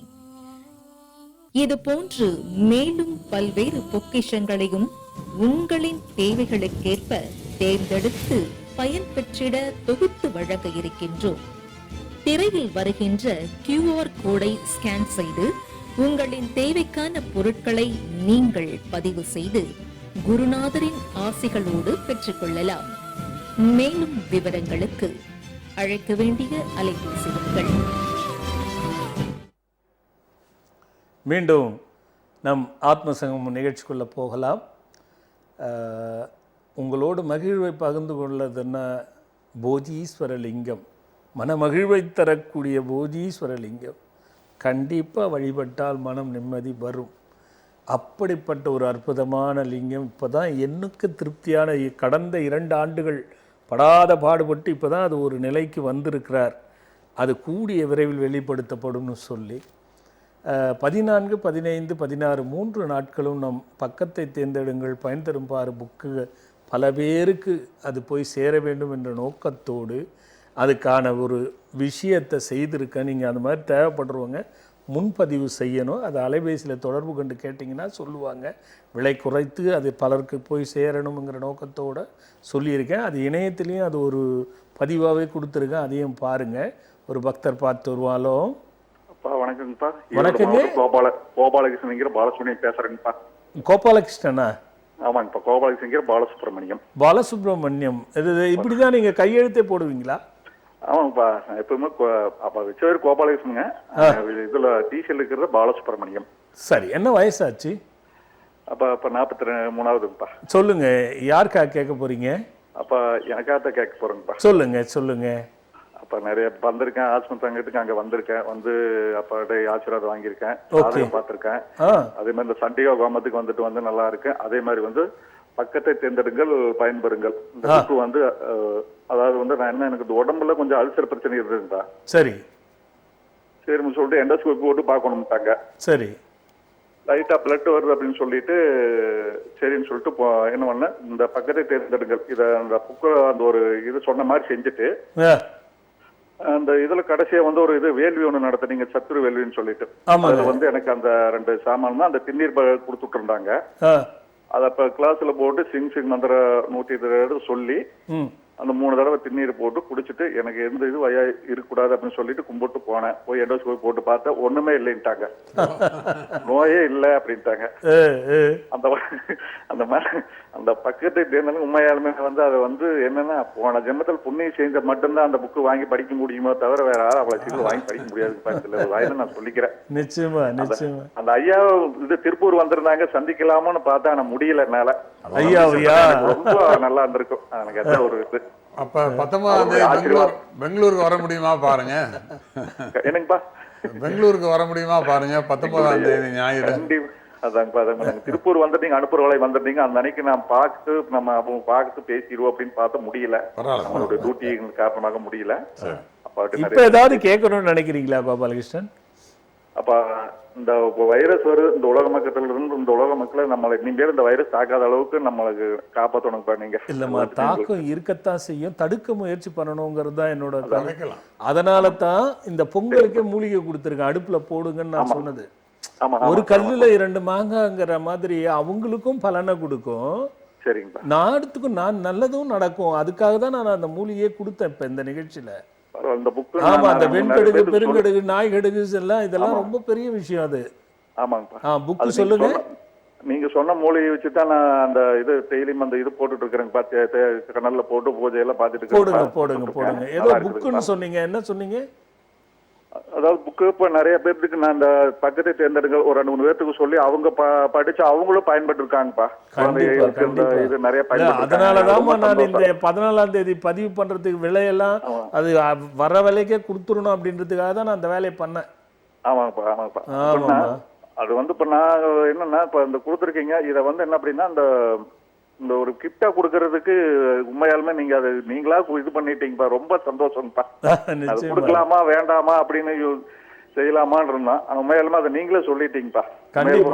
இது போன்று மேலும் பல்வேறு பொக்கிஷங்களையும் உங்களின் தேவைகளுக்கேற்ப தேர்ந்தெடுத்து பயன் பெற்றிட தொகுத்து வழங்க இருக்கின்றோம். திரையில் வருகின்ற QR கோடை ஸ்கேன் செய்து உங்களின் தேவைக்கான பொருட்களை நீங்கள் பதிவு செய்து குருநாதரின் ஆசிகளோடு பெற்றுக்கொள்ளலாம். மேலும் விவரங்களுக்கு அழைக்க வேண்டிய அலைபேசி எண்கள். மீண்டும் நம் ஆத்மசங்கம் நிகழ்ச்சிக்குள்ளே போகலாம். உங்களோடு மகிழ்வை பகிர்ந்து கொள்ளதுன்னா போஜீஸ்வரலிங்கம், மனமகிழ்வை தரக்கூடிய போஜீஸ்வரலிங்கம். கண்டிப்பாக வழிபட்டால் மனம் நிம்மதி வரும். அப்படிப்பட்ட ஒரு அற்புதமான லிங்கம் இப்போ தான் எனக்கு திருப்தியான, கடந்த 2 ஆண்டுகள் படாத பாடுபட்டு இப்போ தான் அது ஒரு நிலைக்கு வந்திருக்கிறார். அது கூடிய விரைவில் வெளிப்படுத்தப்படும்னு சொல்லி 14, 15, 16 3 நாட்களும் நம் பக்கத்தை தேர்ந்தெடுங்கள் பயன் தரும் பாரு புக்கு பல பேருக்கு அது போய் சேர வேண்டும் என்ற நோக்கத்தோடு அதுக்கான ஒரு விஷயத்தை செய்திருக்கேன். நீங்கள் அந்த மாதிரி தேவைப்படுறவங்க முன்பதிவு செய்யணும். அது அலைபேசியில் தொடர்பு கொண்டு கேட்டிங்கன்னா சொல்லுவாங்க. விலை குறைத்து அது பலருக்கு போய் சேரணுங்கிற நோக்கத்தோடு சொல்லியிருக்கேன். அது இணையத்திலையும் அது ஒரு பதிவாகவே கொடுத்துருக்கேன், அதையும் பாருங்கள். ஒரு பக்தர் பார்த்து வருவாலோ. அப்பா வணக்கங்கப்பா. வணக்கங்க. கோபாலகிருஷ்ணன் பாலசுப்ரமணியம் பேசுறேங்கப்பா. கோபாலகிருஷ்ணனா? ஆமாங்கப்பா, கோபாலகிருஷ்ணன் பாலசுப்ரமணியம். பாலசுப்ரமணியம், இது இப்படி தான் நீங்கள் கையெழுத்தே போடுவீங்களா? ஆமாங்கப்பா, எப்பவுமே அப்பா வச்சவர் கோபாலகிருஷ்ணங்க, இதுல டிசிஎல் இருக்கிறது பாலசுப்ரமணியம். சரி, என்ன வயசாச்சு? அப்பா இப்ப 43ஆவதுங்கப்பா. சொல்லுங்க, யாருக்கா கேட்க போறீங்க? அப்பா எனக்காக கேட்க போறேங்கப்பா. சொல்லுங்க சொல்லுங்க. அப்ப நிறைய வந்திருக்கேன், ஆஸ்மன் தங்கத்துக்கு அங்க வந்திருக்கேன், வந்து அப்பாட்ட ஆசீர்வாதம் வாங்கியிருக்கேன், பார்த்திருக்கேன். அதே மாதிரி இந்த சண்டிகா கோமத்துக்கு வந்துட்டு வந்து நல்லா இருக்கு. அதே மாதிரி வந்து பக்கத்தை தேர்ந்தெடுங்கள் பயன்பெறுங்கள். இந்த புக்கு வந்து அதாவது வந்து நான் என்ன, எனக்கு இந்த உடம்புல கொஞ்சம் அல்சர் பிரச்சனை இருக்குதுங்களா. சரி சரின்னு சொல்லிட்டு எண்டோஸ்கோபி போட்டு பார்க்கணும்ட்டாங்க. சரி, லைட்டா பிளட் வருது அப்படின்னு சொல்லிட்டு சரின்னு சொல்லிட்டு என்ன பண்ண, இந்த பக்கத்தை தேர்ந்தெடுங்கள் இதை அந்த புக்கு அந்த ஒரு இது சொன்ன மாதிரி செஞ்சுட்டு அந்த இதுல கடைசியா வந்து ஒரு இது வேள்வி ஒண்ணு நடத்துனீங்க, சத்துரு வேள்வின்னு சொல்லிட்டு. அதுல வந்து எனக்கு அந்த 2 சாமான் தான் அந்த திண்ணீர் கொடுத்துட்டு இருந்தாங்க. அதை அப்ப கிளாஸ்ல போட்டு சிங் மந்திர 108 சொல்லி அந்த 3 தடவை திண்ணீர் போட்டு குடிச்சிட்டு எனக்கு எந்த இது வயா இருக்கக்கூடாது அப்படின்னு சொல்லிட்டு கும்பிட்டு போனேன். போய் எண்டோஸ்கோபி போட்டு பார்த்தேன், ஒண்ணுமே இல்லைன்ட்டாங்க, நோயே இல்லை அப்படின்ட்டாங்க. அந்த மாதிரி அந்த பக்கத்தை தேர்ந்தாலும் உண்மையாலுமே வந்து அதை வந்து என்னன்னா, போன ஜென்மத்தில் புண்ணியம் செஞ்ச மட்டும்தான் அந்த புக்கு வாங்கி படிக்க முடியுமோ தவிர வேற யாரும் அவ்வளவு சீக்கிரம் வாங்கி படிக்க முடியாது வாயில நான் சொல்லிக்கிறேன். நிச்சயமா நிச்சயமா. அந்த ஐயா இது திருப்பூர் வந்திருந்தாங்க, சந்திக்கலாமோன்னு பார்த்தா ஆனா முடியல என்னால. ஐயா ரொம்ப நல்லா இருந்திருக்கும் எனக்கு எந்த ஒரு இது. அப்ப 19ஆம் தேதி பெங்களூருக்கு வர முடியுமா பாருங்க. என்னங்கப்பா, பெங்களூருக்கு வர முடியுமா பாருங்க 19ஆம் தேதி ஞாயிறு. அதாங்க திருப்பூர் வந்து நீங்க அனுப்புறவளை வந்துட்டீங்க, அந்த அன்னைக்கு நான் பார்த்து நம்ம அவங்க பார்த்து பேசிடுவோம் அப்படின்னு பார்த்த முடியல, நம்மளோட டியூட்டி காரணமாக முடியல. இப்ப ஏதாவது கேட்கணும்னு நினைக்கிறீங்களா பாபாலகிருஷ்ணன்? அப்ப இந்த வைரஸ் வருது, இந்த உலக மக்கள் இருந்து இந்த உலக மக்களை நம்மளை இனிமேல் இந்த வைரஸ் தாக்காத அளவுக்கு நம்மளுக்கு காப்பாற்றணும்ப்பா. நீங்க இல்லம்மா, தாக்கம் இருக்கத்தான் செய்யும், தடுக்க முயற்சி பண்ணணுங்கிறது தான் என்னோட கருத்து. அதனால தான் இந்த பொங்கலுக்கே மூலிகை கொடுத்துருக்கேன், அடுப்புல போடுங்கன்னு நான் சொன்னது. ஒரு கல்லுல 2 மாங்காங்கிற மாதிரி அவங்களுக்கும் பலனை கொடுக்கும். சரிங்க, நாடுத்துக்கும் நான் நல்லதும் நடக்கும். அதுக்காக தான் நான் அந்த மூலிகையே கொடுத்தேன் இப்ப இந்த நிகழ்ச்சியில. ஆமா, அந்த வெண்கடுகு பெருங்கடுகு நாய்கடுகு எல்லாம் இதெல்லாம் ரொம்ப பெரிய விஷயம் அது. ஆமாங்கப்பா, புக்கு சொல்லுங்க. நீங்க சொன்ன மூலிகை வச்சுதான் நான் அந்த இது டெய்லியும் அந்த இது போட்டுட்டு இருக்கிறேன், கனல்ல போட்டு பூஜை எல்லாம் பாத்துட்டு போடுங்க போடுங்க போடுங்க. ஏதோ புக்குன்னு சொன்னீங்க, என்ன சொன்னீங்க? அதாவது புக்கு இப்ப நிறைய பேருக்கு நான் இந்த பக்கத்தை தேர்ந்தெடுங்க ஒரு 2-3 பேருக்கு சொல்லி அவங்க படிச்சு அவங்களும் பயன்பட்டு இருக்காங்கப்பா. இது நிறைய பயன்பட்டு. அதனாலதான் நான் இந்த 14ஆம் தேதி பதிவு பண்றதுக்கு விலையெல்லாம் அது வர விலைக்கே கொடுத்துடணும் அப்படின்றதுக்காக தான் நான் அந்த வேலையை பண்ணேன். ஆமாப்பா ஆமாப்பா. அது வந்து இப்ப நான் என்னன்னா இப்ப இந்த கொடுத்துருக்கீங்க, இதை வந்து என்ன அப்படின்னா இந்த ஒரு கிஃப்டா கொடுக்கறதுக்கு உண்மையாலுமே நீங்க அது நீங்களா இது பண்ணிட்டீங்கப்பா, ரொம்ப சந்தோஷம்ப்பா. அது கொடுக்கலாமா வேண்டாமா அப்படின்னு செய்யலாமான்னு இருந்தான், உண்மையாலுமே அதை நீங்களே சொல்லிட்டீங்கப்பா,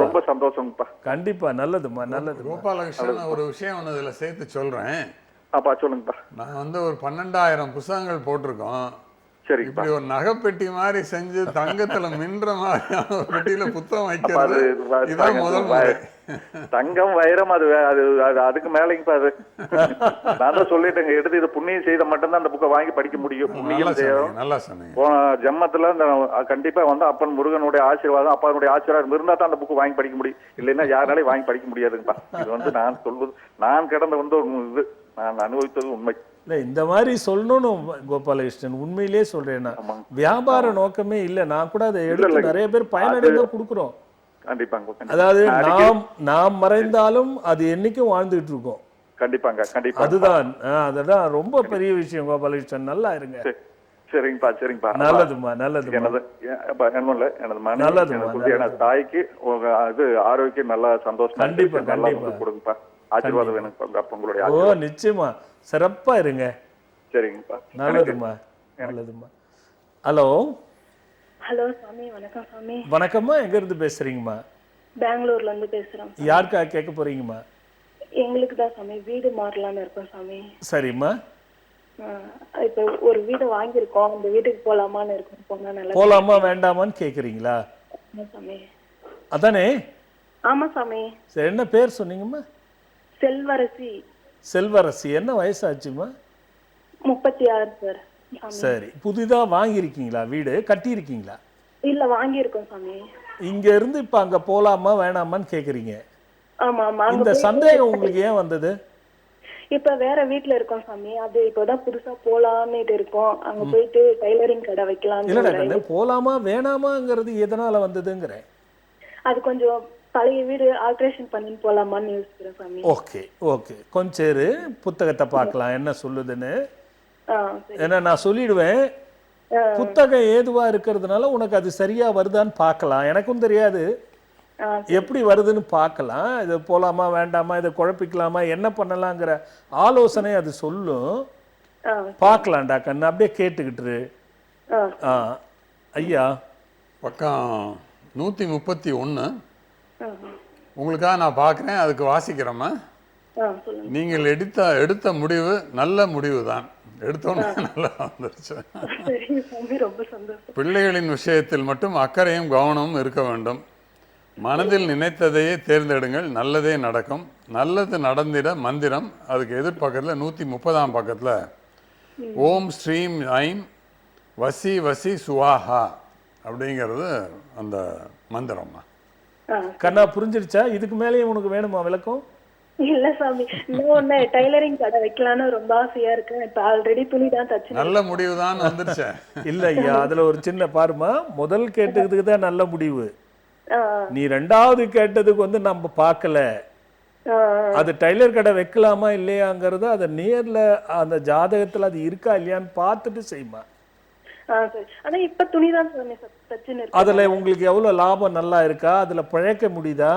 ரொம்ப சந்தோஷம்ப்பா. கண்டிப்பா, நல்லதுமா நல்லது. கோபாலகிருஷ்ணன், ஒரு விஷயம் ஒன்று இதுல சேர்த்து சொல்றேன். அப்பா சொல்லுங்கப்பா. நான் வந்து ஒரு 12,000 புத்தகங்கள் போட்டிருக்கோம். சரி, இப்படி ஒரு நகைப்பெட்டி மாதிரி செஞ்சு தங்கத்துல மின்ற மாதிரியான ஒரு பெட்டியில புத்தகம் வைக்கிறது இதான் முதல் முறை. தங்கம் வைரம் அது அதுக்கு மேலேங்கப்பா. அது நான் தான் சொல்லிட்டேங்க, எடுத்து இது புண்ணியம் செய்த மட்டும்தான் அந்த புக்கை வாங்கி படிக்க முடியும். புண்ணியம் செய்யணும். நல்லா சொன்னீங்க. போன ஜென்மத்துல கண்டிப்பா வந்து அப்பன் முருகனுடைய ஆசீர்வாதம் அப்பாவுடைய ஆசீர்வாதம் இருந்தா தான் அந்த புக்கு வாங்கி படிக்க முடியும், இல்லைன்னா யாராலையும் வாங்கி படிக்க முடியாதுங்கப்பா. இது வந்து நான் சொல்வது, நான் கிடந்த வந்து ஒரு இது நான் அனுபவித்தது உண்மை. இல்லை, இந்த மாதிரி சொல்லணும்னு கோபாலகிருஷ்ணன் உண்மையிலே சொல்றேன்னா, வியாபார நோக்கமே இல்லை. நான் கூட அதை எடுத்து நிறைய பேர் பயனடைந்தா கொடுக்குறோம். கண்டிப்பாங்க. அதாவது நாம் மறைந்தாலும் அது என்னைக்கும் வாழ்ந்துகிட்டு இருக்கோம். கண்டிப்பாங்க. அதுதான் அதுதான் ரொம்ப பெரிய விஷயம் கோபாலகிருஷ்ணன். நல்லா இருங்க. சரிங்கப்பா. நல்லதுமா. எனது மனைவி எனது தாய்க்கு இது ஆரோக்கியம் நல்லா சந்தோஷம். கண்டிப்பா கொடுங்கப்பா. ஆசீர்வாதம் வேணுங்க உங்களுடைய. ஓ நிச்சயமா, சிறப்பா இருங்க. சரிங்கப்பா. நல்லதுமா. ஹலோ சாமி. வணக்கம் சாமி. வணக்கம்மா. எங்க இருந்து பேசுறீங்கம்மா? பெங்களூர்ல இருந்து பேசுறோம். யாருக்கா கேட்க போறீங்கம்மா? எங்களுக்கு தான் சாமி வீடு மாறலாம்னு இருக்கோம் சாமி. சரிம்மா. இப்ப ஒரு வீடு வாங்கியிருக்கோம், அந்த வீட்டுக்கு போலாமான்னு இருக்கோம். போனா நல்லா போலாமா வேண்டாமான்னு கேக்குறீங்களா? சாமி. அதானே? ஆமா சாமி. சரி, என்ன பேர் சொன்னீங்கம்மா? செல்வரசி. செல்வரசி. என்ன வயசாச்சுமா? 36 சார். சரி, புதிதா வாங்கியிருக்கீங்களா? வீடு கட்டி இருக்கீங்களா? இல்ல, வாங்கியிருக்கோம் சாமி. இங்க இருந்து இப்ப அங்க போலாமா வேணாமான்னு கேக்குறீங்க. ஆமா. இந்த சந்தேகம் உங்களுக்கு ஏன் வந்தது? இப்ப வேற வீட்டுல இருக்கோம் சாமி. அது இப்பதான் புதுசா போலான்னு இருக்கோம். அங்க போயிட்டு டைலரிங் கடை வைக்கலாம். இல்ல, போலாமா வேணாமாங்கிறது எதனால வந்ததுங்கிறேன். அது கொஞ்சம் பழைய வீடு ஆல்ட்ரேஷன் பண்ணி போலாமான்னு யோசிக்கிறேன் சாமி. ஓகே கொஞ்சம் புத்தகத்தை பார்க்கலாம் என்ன சொல்லுதுன்னு. ஏன்னா நான் சொல்லிடுவேன், புத்தகம் ஏதுவா இருக்கிறதுனால உனக்கு அது சரியா வருதான்னு பார்க்கலாம். எனக்கும் தெரியாது எப்படி வருதுன்னு பார்க்கலாம். இது போலாமா வேண்டாமா, இதை குழப்பிக்கலாமா, என்ன பண்ணலாங்கிற ஆலோசனை அது சொல்லும். பார்க்கலாம்டா கண்ணு, அப்படியே கேட்டுக்கிட்டு. ஐயா பக்கம் 131 உங்களுக்காக நான் பார்க்குறேன், அதுக்கு வாசிக்கிறோமா? நீங்கள் எடுத்த முடிவு நல்ல முடிவு தான். எடுத்தோன்னே நல்லா வந்துருச்சு. பிள்ளைகளின் விஷயத்தில் மட்டும் அக்கறையும் கவனமும் இருக்க வேண்டும். மனதில் நினைத்ததையே தேர்ந்தெடுங்கள், நல்லதே நடக்கும். நல்லது நடந்திட மந்திரம், அதுக்கு எதிர்பக்கத்தில் 130ஆம் பக்கத்தில் ஓம் ஸ்ரீம் ஐம் வசி வசி சுவாஹா அப்படிங்கிறது அந்த மந்திரம்மா. கண்ணா புரிஞ்சிருச்சா? இதுக்கு மேலேயும் உனக்கு வேணுமா விளக்கம்? இல்ல சாமி, இன்னும் டைலரிங் கடை வைக்கலான்னு ரொம்ப ஆசையா இருக்கு. இப்ப ஆல்ரெடி துணி தான் தச்சு. நல்ல முடிவு தான் வந்துருச்சு. இல்ல ஐயா, அதுல ஒரு சின்ன பாருமா, முதல் கேட்டதுக்கு தான் நல்ல முடிவு. நீ ரெண்டாவது கேட்டதுக்கு நம்ம பார்க்கல. அது டைலர் கடை வைக்கலாமா இல்லையாங்கிறத அதை நேர்ல அந்த ஜாதகத்துல அது இருக்கா இல்லையான்னு பார்த்துட்டு செய்யுமா. அதுல உங்களுக்கு எவ்வளவு லாபம் நல்லா இருக்கா, அதுல பிழைக்க முடியுதா?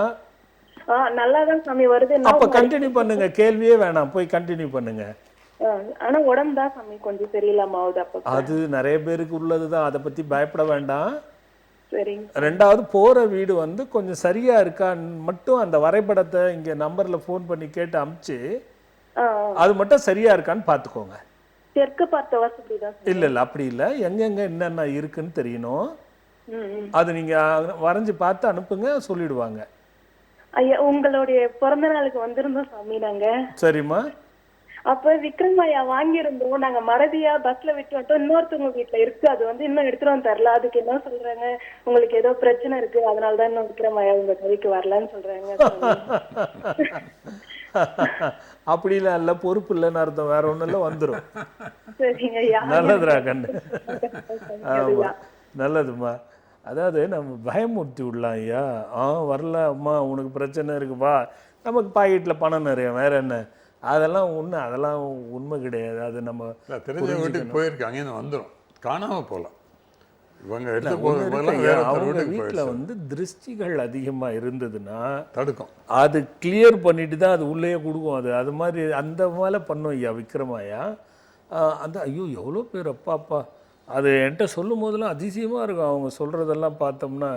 நல்லாதான் சாமி வருது. அப்ப கண்டினியூ பண்ணுங்க, கேள்வியே வேணாம், போய் கண்டினியூ பண்ணுங்க. ஆனா உடம்பு தான் சாமி கொஞ்சம் சரியில்லாம ஆகுது. அது நிறைய பேருக்கு உள்ளதுதான், அதை பத்தி பயப்பட வேண்டாம். சரிங்க. ரெண்டாவது போற வீடு கொஞ்சம் சரியா இருக்கான்னு மட்டும் அந்த வரைபடத்தை இங்க நம்பர்ல போன் பண்ணி கேட்டு அனுப்பிச்சு அது மட்டும் சரியா இருக்கான்னு பாத்துக்கோங்க. தெற்கு பார்த்த வசதி தான். இல்ல அப்படி இல்ல, எங்கெங்க என்னென்ன இருக்குன்னு தெரியணும். அது நீங்க வரைஞ்சு பார்த்து அனுப்புங்க, சொல்லிடுவாங்க. ஐயா, உங்களுடைய பிறந்த நாளுக்கு வந்திருந்தோம் சாமி நாங்க. சரிம்மா. அப்ப விக்ரமாயா வாங்கியிருந்தோம். நாங்க மறதியா பஸ்ல விட்டு வந்துட்டோம். இன்னொருத்தவங்க வீட்டுல இருக்கு, அது இன்னும் எடுத்துட்டு வந்து தரல. அதுக்கு என்ன சொல்றாங்க, உங்களுக்கு ஏதோ பிரச்சனை இருக்கு, அதனாலதான் இன்னும் விக்ரமாயா உங்க கதைக்கு வரலன்னு சொல்றாங்க. அப்படிலாம் இல்ல, பொறுப்பு இல்லைன்னு அர்த்தம், வேற ஒண்ணும் இல்ல, வந்துரும். சரிங்க. நல்லதுரா கண்ணு. ஆமா நல்லதுமா. அதாவது நம்ம பயமுறுத்தி விடலாம். ஐயா வரல அம்மா, உனக்கு பிரச்சனை இருக்குப்பா, நமக்கு பாக்கெட்டில் பணம் நிறைய, வேற என்ன, அதெல்லாம் அதெல்லாம் உண்மை கிடையாது. அது நம்ம தெரிஞ்ச வீட்டுக்கு போயிருக்காங்க, அங்கேருந்து வந்துடும், காணாமல் போகலாம். இவங்க அவங்க வீட்டில் திருஷ்டிகள் அதிகமாக இருந்ததுன்னா தடுக்கும், அது கிளியர் பண்ணிட்டு தான் அது உள்ளே கொடுக்கும். அது மாதிரி அந்த மேலே பண்ணும் ஐயா விக்ரமாயா. அந்த ஐயோ எவ்வளோ பேர் அப்பா அது என்கிட்ட சொல்லும் போதெல்லாம் அதிசயமாக இருக்கும். அவங்க சொல்கிறதெல்லாம் பார்த்தோம்னா,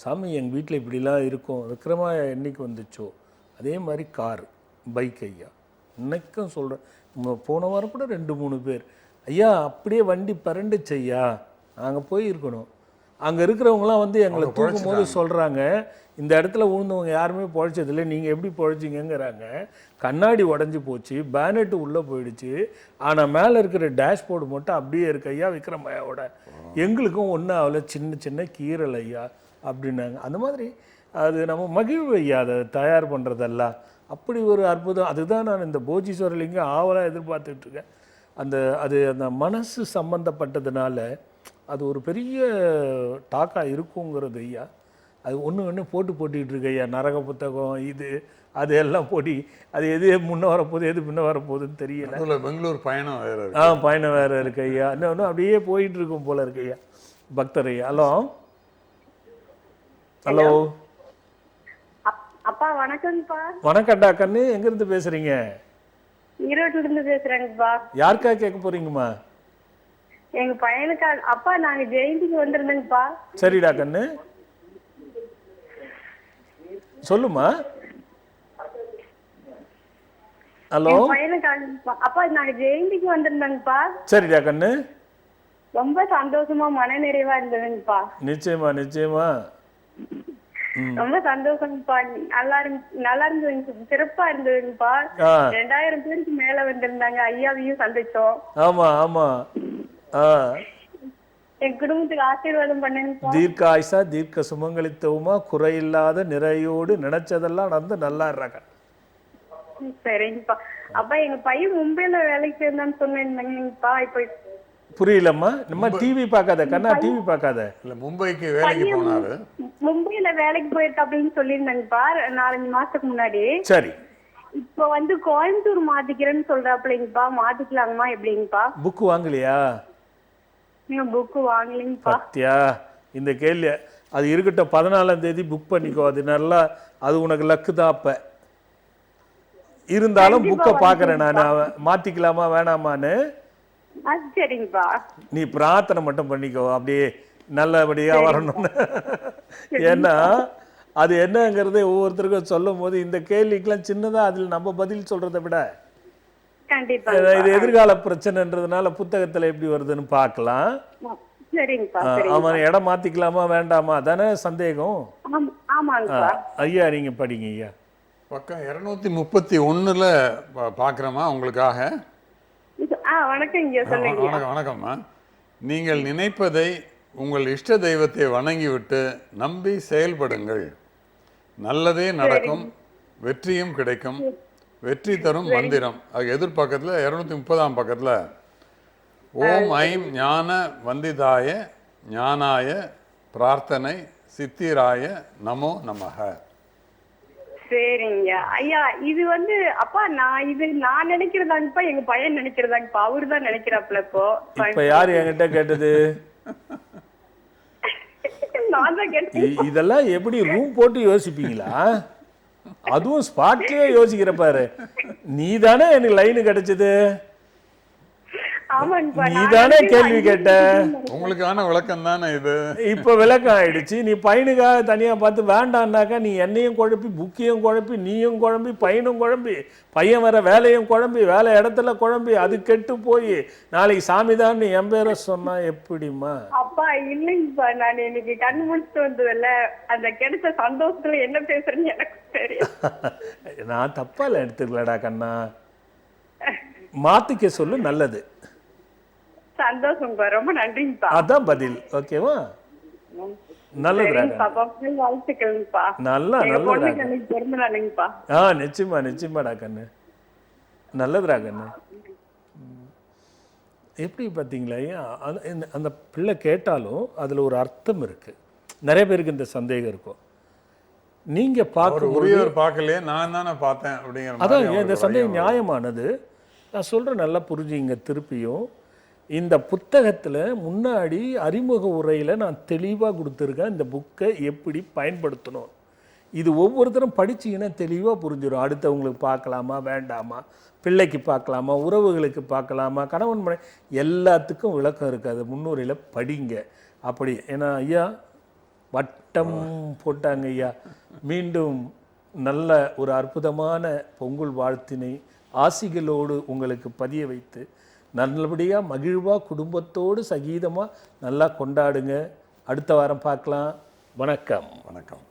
சாமி எங்கள் வீட்டில் இப்படிலாம் இருக்கும். விக்ரமாயா என்னைக்கு வந்துச்சோ அதே மாதிரி கார் பைக் ஐயா இன்னைக்கும் சொல்கிறேன். போன வாரம் கூட 2-3 பேர் ஐயா அப்படியே வண்டி பரண்டுச்சு ஐயா, நாங்கள் போயிருக்கணும். அங்கே இருக்கிறவங்களாம் எங்களை தூக்கும் போது சொல்கிறாங்க, இந்த இடத்துல விழுந்தவங்க யாருமே பொழைச்சதில்லை, நீங்கள் எப்படி பொழைச்சிங்கிறாங்க. கண்ணாடி உடஞ்சி போச்சு, பேனட்டு உள்ளே போயிடுச்சு, ஆனால் மேலே இருக்கிற டேஷ்போர்டு மட்டும் அப்படியே இருக்கு ஐயா விக்ரமாயாவோட. எங்களுக்கும் ஒன்றும் அவ்வளோ சின்ன சின்ன கீரல் ஐயா அப்படின்னாங்க. அந்த மாதிரி அது நம்ம மகிழ்வு ஐயா அதை தயார் பண்ணுறதெல்லாம். அப்படி ஒரு அற்புதம். அதுதான் நான் இந்த போஜீஸ்வரலிங்கம் ஆவலாக எதிர்பார்த்துட்ருக்கேன். அந்த மனசு சம்பந்தப்பட்டதுனால அது ஒரு பெரிய டாக்காக இருக்குங்கிறது ஐயா. அது ஒன்று போட்டுக்கிட்டு இருக்கு ஐயா. நரக புத்தகம் இது அது எல்லாம் போட்டி, அது எது முன்ன வரப்போகுது எது பின்ன வரப்போகுதுன்னு தெரியல. பெங்களூர் பயணம் வேறு பயணம் வேறு இருக்கு ஐயா. இன்னொன்று அப்படியே போயிட்டு இருக்கும் போல இருக்கு ஐயா. பக்தர் ஐயா. ஹலோ ஹலோ அப்பா வணக்கம்ப்பா. வணக்கம்டா கண்ணு. எங்கேருந்து பேசுகிறீங்க? ஈரோட்டுல இருந்து பேசுறேங்கப்பா. யாருக்கா கேட்க போகிறீங்கம்மா? எங்க பையனுக்கா. அப்பா நாங்க ஜெயந்திக்கு வந்திருந்தேங்கப்பா. சரிடா கண்ணு சொல்லுமா. ஹலோ பையனுக்காக அப்பா நாங்க ஜெயந்திக்கு வந்திருந்தேங்கப்பா. சரிடா கண்ணு. ரொம்ப சந்தோஷமா மன நிறைவா இருந்ததுங்கப்பா. நிச்சயமா நிச்சயமா. ரொம்ப சந்தோஷம்ப்பா. நல்லா இருந்ததுங்க. சிறப்பா இருந்ததுங்கப்பா. 2000 பேருக்கு மேல வந்திருந்தாங்க. ஐயாவையும் சந்திச்சோம். ஆமா ஆமா. என் குடும்பத்துக்கு ஆசீர்வாதம் பண்ணுங்கப்பா. தீர்க்க ஆயுசா தீர்க்க சுமங்கலித்தவுமா குறையில்லாத நிறையோடு நினைச்சதெல்லாம் நடந்து நல்லா இருக்காங்க. சரிங்கப்பா. அப்பா எங்க பையன் மும்பைல வேலைக்கு சேர்ந்தான்னு சொன்னீங்கப்பா. இப்ப புரியலம்மா. நம்ம டிவி பார்க்காத கண்ணா, டிவி பார்க்காத. இல்ல மும்பைக்கு வேலைக்கு போனாரு. மும்பைல வேலைக்கு போயிருக்கா அப்படின்னு சொல்லியிருந்தாங்கப்பா 4-5 மாசத்துக்கு முன்னாடி. சரி. இப்போ வந்து கோயம்புத்தூர் மாத்திக்கிறேன்னு சொல்றாப்லைங்கப்பா. மாத்திக்கலாங்கம்மா எப்படிங்கப்பா? புக்கு வாங்கலையா? புக்கு வாங்கலைங்கப்பா. பத்தியா இந்த கேள்வி. அது இருக்கட்டும், 14ஆம் தேதி புக் பண்ணிக்கோ. அது நல்லா, அது உனக்கு லக்கு தான். அப்ப இருந்தாலும் புக்கை பார்க்கறேன் நான். மாத்திக்கலாமா வேணாமான்னு சரிங்கப்பா. நீ பிரார்த்தனை மட்டும் பண்ணிக்கோ, அப்படியே நல்லபடியா வரணும்னு. ஏன்னா அது என்னங்கிறதே ஒவ்வொருத்தருக்கும் சொல்லும் போது இந்த கேள்விக்கெல்லாம் சின்னதா அதில் நம்ம பதில் சொல்றதை விட இது எதிர்கால பிரச்சனைன்றதுனால புத்தகத்துல எப்படி வருதுன்னு பார்க்கலாம். அவன் இடம் மாத்திக்கலாமா வேண்டாமா தானே சந்தேகம். ஐயா நீங்க படிங்க ஐயா. பக்கம் 231ல பார்க்குறோமா உங்களுக்காக. வணக்கம்மா. நீங்கள் நினைப்பதை உங்கள் இஷ்ட தெய்வத்தை வணங்கிவிட்டு நம்பி செயல்படுங்கள். நல்லதே நடக்கும், வெற்றியும் கிடைக்கும். வெற்றி தரும் மந்திரம். அது எதிர்பக்கத்தில் 230ஆம் பக்கத்தில் ஓம் ஐம் ஞான வந்திதாய ஞானாய பிரார்த்தனை சித்திராய நமோ நமக. சரிங்க ஐயா. இது வந்து அப்பா நான் நினைக்கிறதாங்கப்பா. எங்க பையன் நினைக்கிறதாங்கப்பா. அவரு தான் நினைக்கிறாப்ல. இப்ப யாரு என்கிட்ட கேட்டது? நான் தான் கேட்டேன். இதெல்லாம் எப்படி ரூம் போட்டு யோசிப்பீங்களா? அதுவும் ஸ்பாட்லயே யோசிக்கிற பாரு. நீ தானே எனக்கு லைன் கிடைச்சது. நீதானே கேள்வி கேட்ட. உங்களுக்கான விளக்கம் தானே இது. இப்ப விளக்கம் ஆயிடுச்சு. நீ பையனுக்காக தனியா பார்த்து வேண்டான்னாக்கா நீ என்னையும் குழப்பி, புக்கையும் குழப்பி, நீயும் குழம்பி, பையனும் குழம்பி, பையன் வர வேலையும் குழம்பி, வேலை இடத்துல குழம்பி, அது கெட்டு போய் நாளைக்கு சாமிதான் என் பேரை சொன்னா எப்படிமா? அப்பா இல்லைங்கப்பா. நான் இன்னைக்கு கண்ணு முடிச்சுட்டு வந்ததில்ல, அந்த கிடைச்ச சந்தோஷத்துல என்ன பேசுறேன்னு எனக்கு தெரியும். நான் தப்பால எடுத்துக்கலடா கண்ணா. மாத்திக்க சொல்லு, நல்லது. சந்தோஷம்ப்பா. ரொம்ப நன்றிங்கப்பா. அதான் பதில். ஓகேவா? நல்லதுடா. வாழ்த்துக்கள்ப்பா. நல்லா நல்லதுடா. நிச்சயமா நிச்சயமாடா கண்ணு. நல்லதுடா கண்ணு. எப்படி பார்த்தீங்களா? அந்த பிள்ளை கேட்டாலும் அதில் ஒரு அர்த்தம் இருக்கு. நிறைய பேருக்கு இந்த சந்தேகம் இருக்கும். நீங்க பார்க்கலையே, நான் தானே பார்த்தேன் அப்படிங்கிற. அதான் இந்த சந்தேகம் நியாயமானது. நான் சொல்கிறேன், நல்லா புரிஞ்சுங்க. திருப்பியும் இந்த புத்தகத்தில் முன்னாடி அறிமுக உரையில் நான் தெளிவாக கொடுத்துருக்கேன் இந்த புக்கை எப்படி பயன்படுத்தணும். இது ஒவ்வொருத்தரும் படிச்சிங்கன்னா தெளிவாக புரிஞ்சிடும். அடுத்தவங்களுக்கு பார்க்கலாமா வேண்டாமா, பிள்ளைக்கு பார்க்கலாமா, உறவுகளுக்கு பார்க்கலாமா, கணவன் மனை, எல்லாத்துக்கும் விளக்கம் இருக்காது. முன்னுரையில் படிங்க. அப்படி ஏன்னா ஐயா வட்டம் போட்டாங்க ஐயா. மீண்டும் நல்ல ஒரு அற்புதமான பொங்கல் வாழ்த்தினை ஆசிகளோடு உங்களுக்கு பதிய வைத்து நல்லபடியாக மகிழ்வாக குடும்பத்தோடு சகீதமாக நல்லா கொண்டாடுங்க. அடுத்த வாரம் பார்க்கலாம். வணக்கம். வணக்கம்.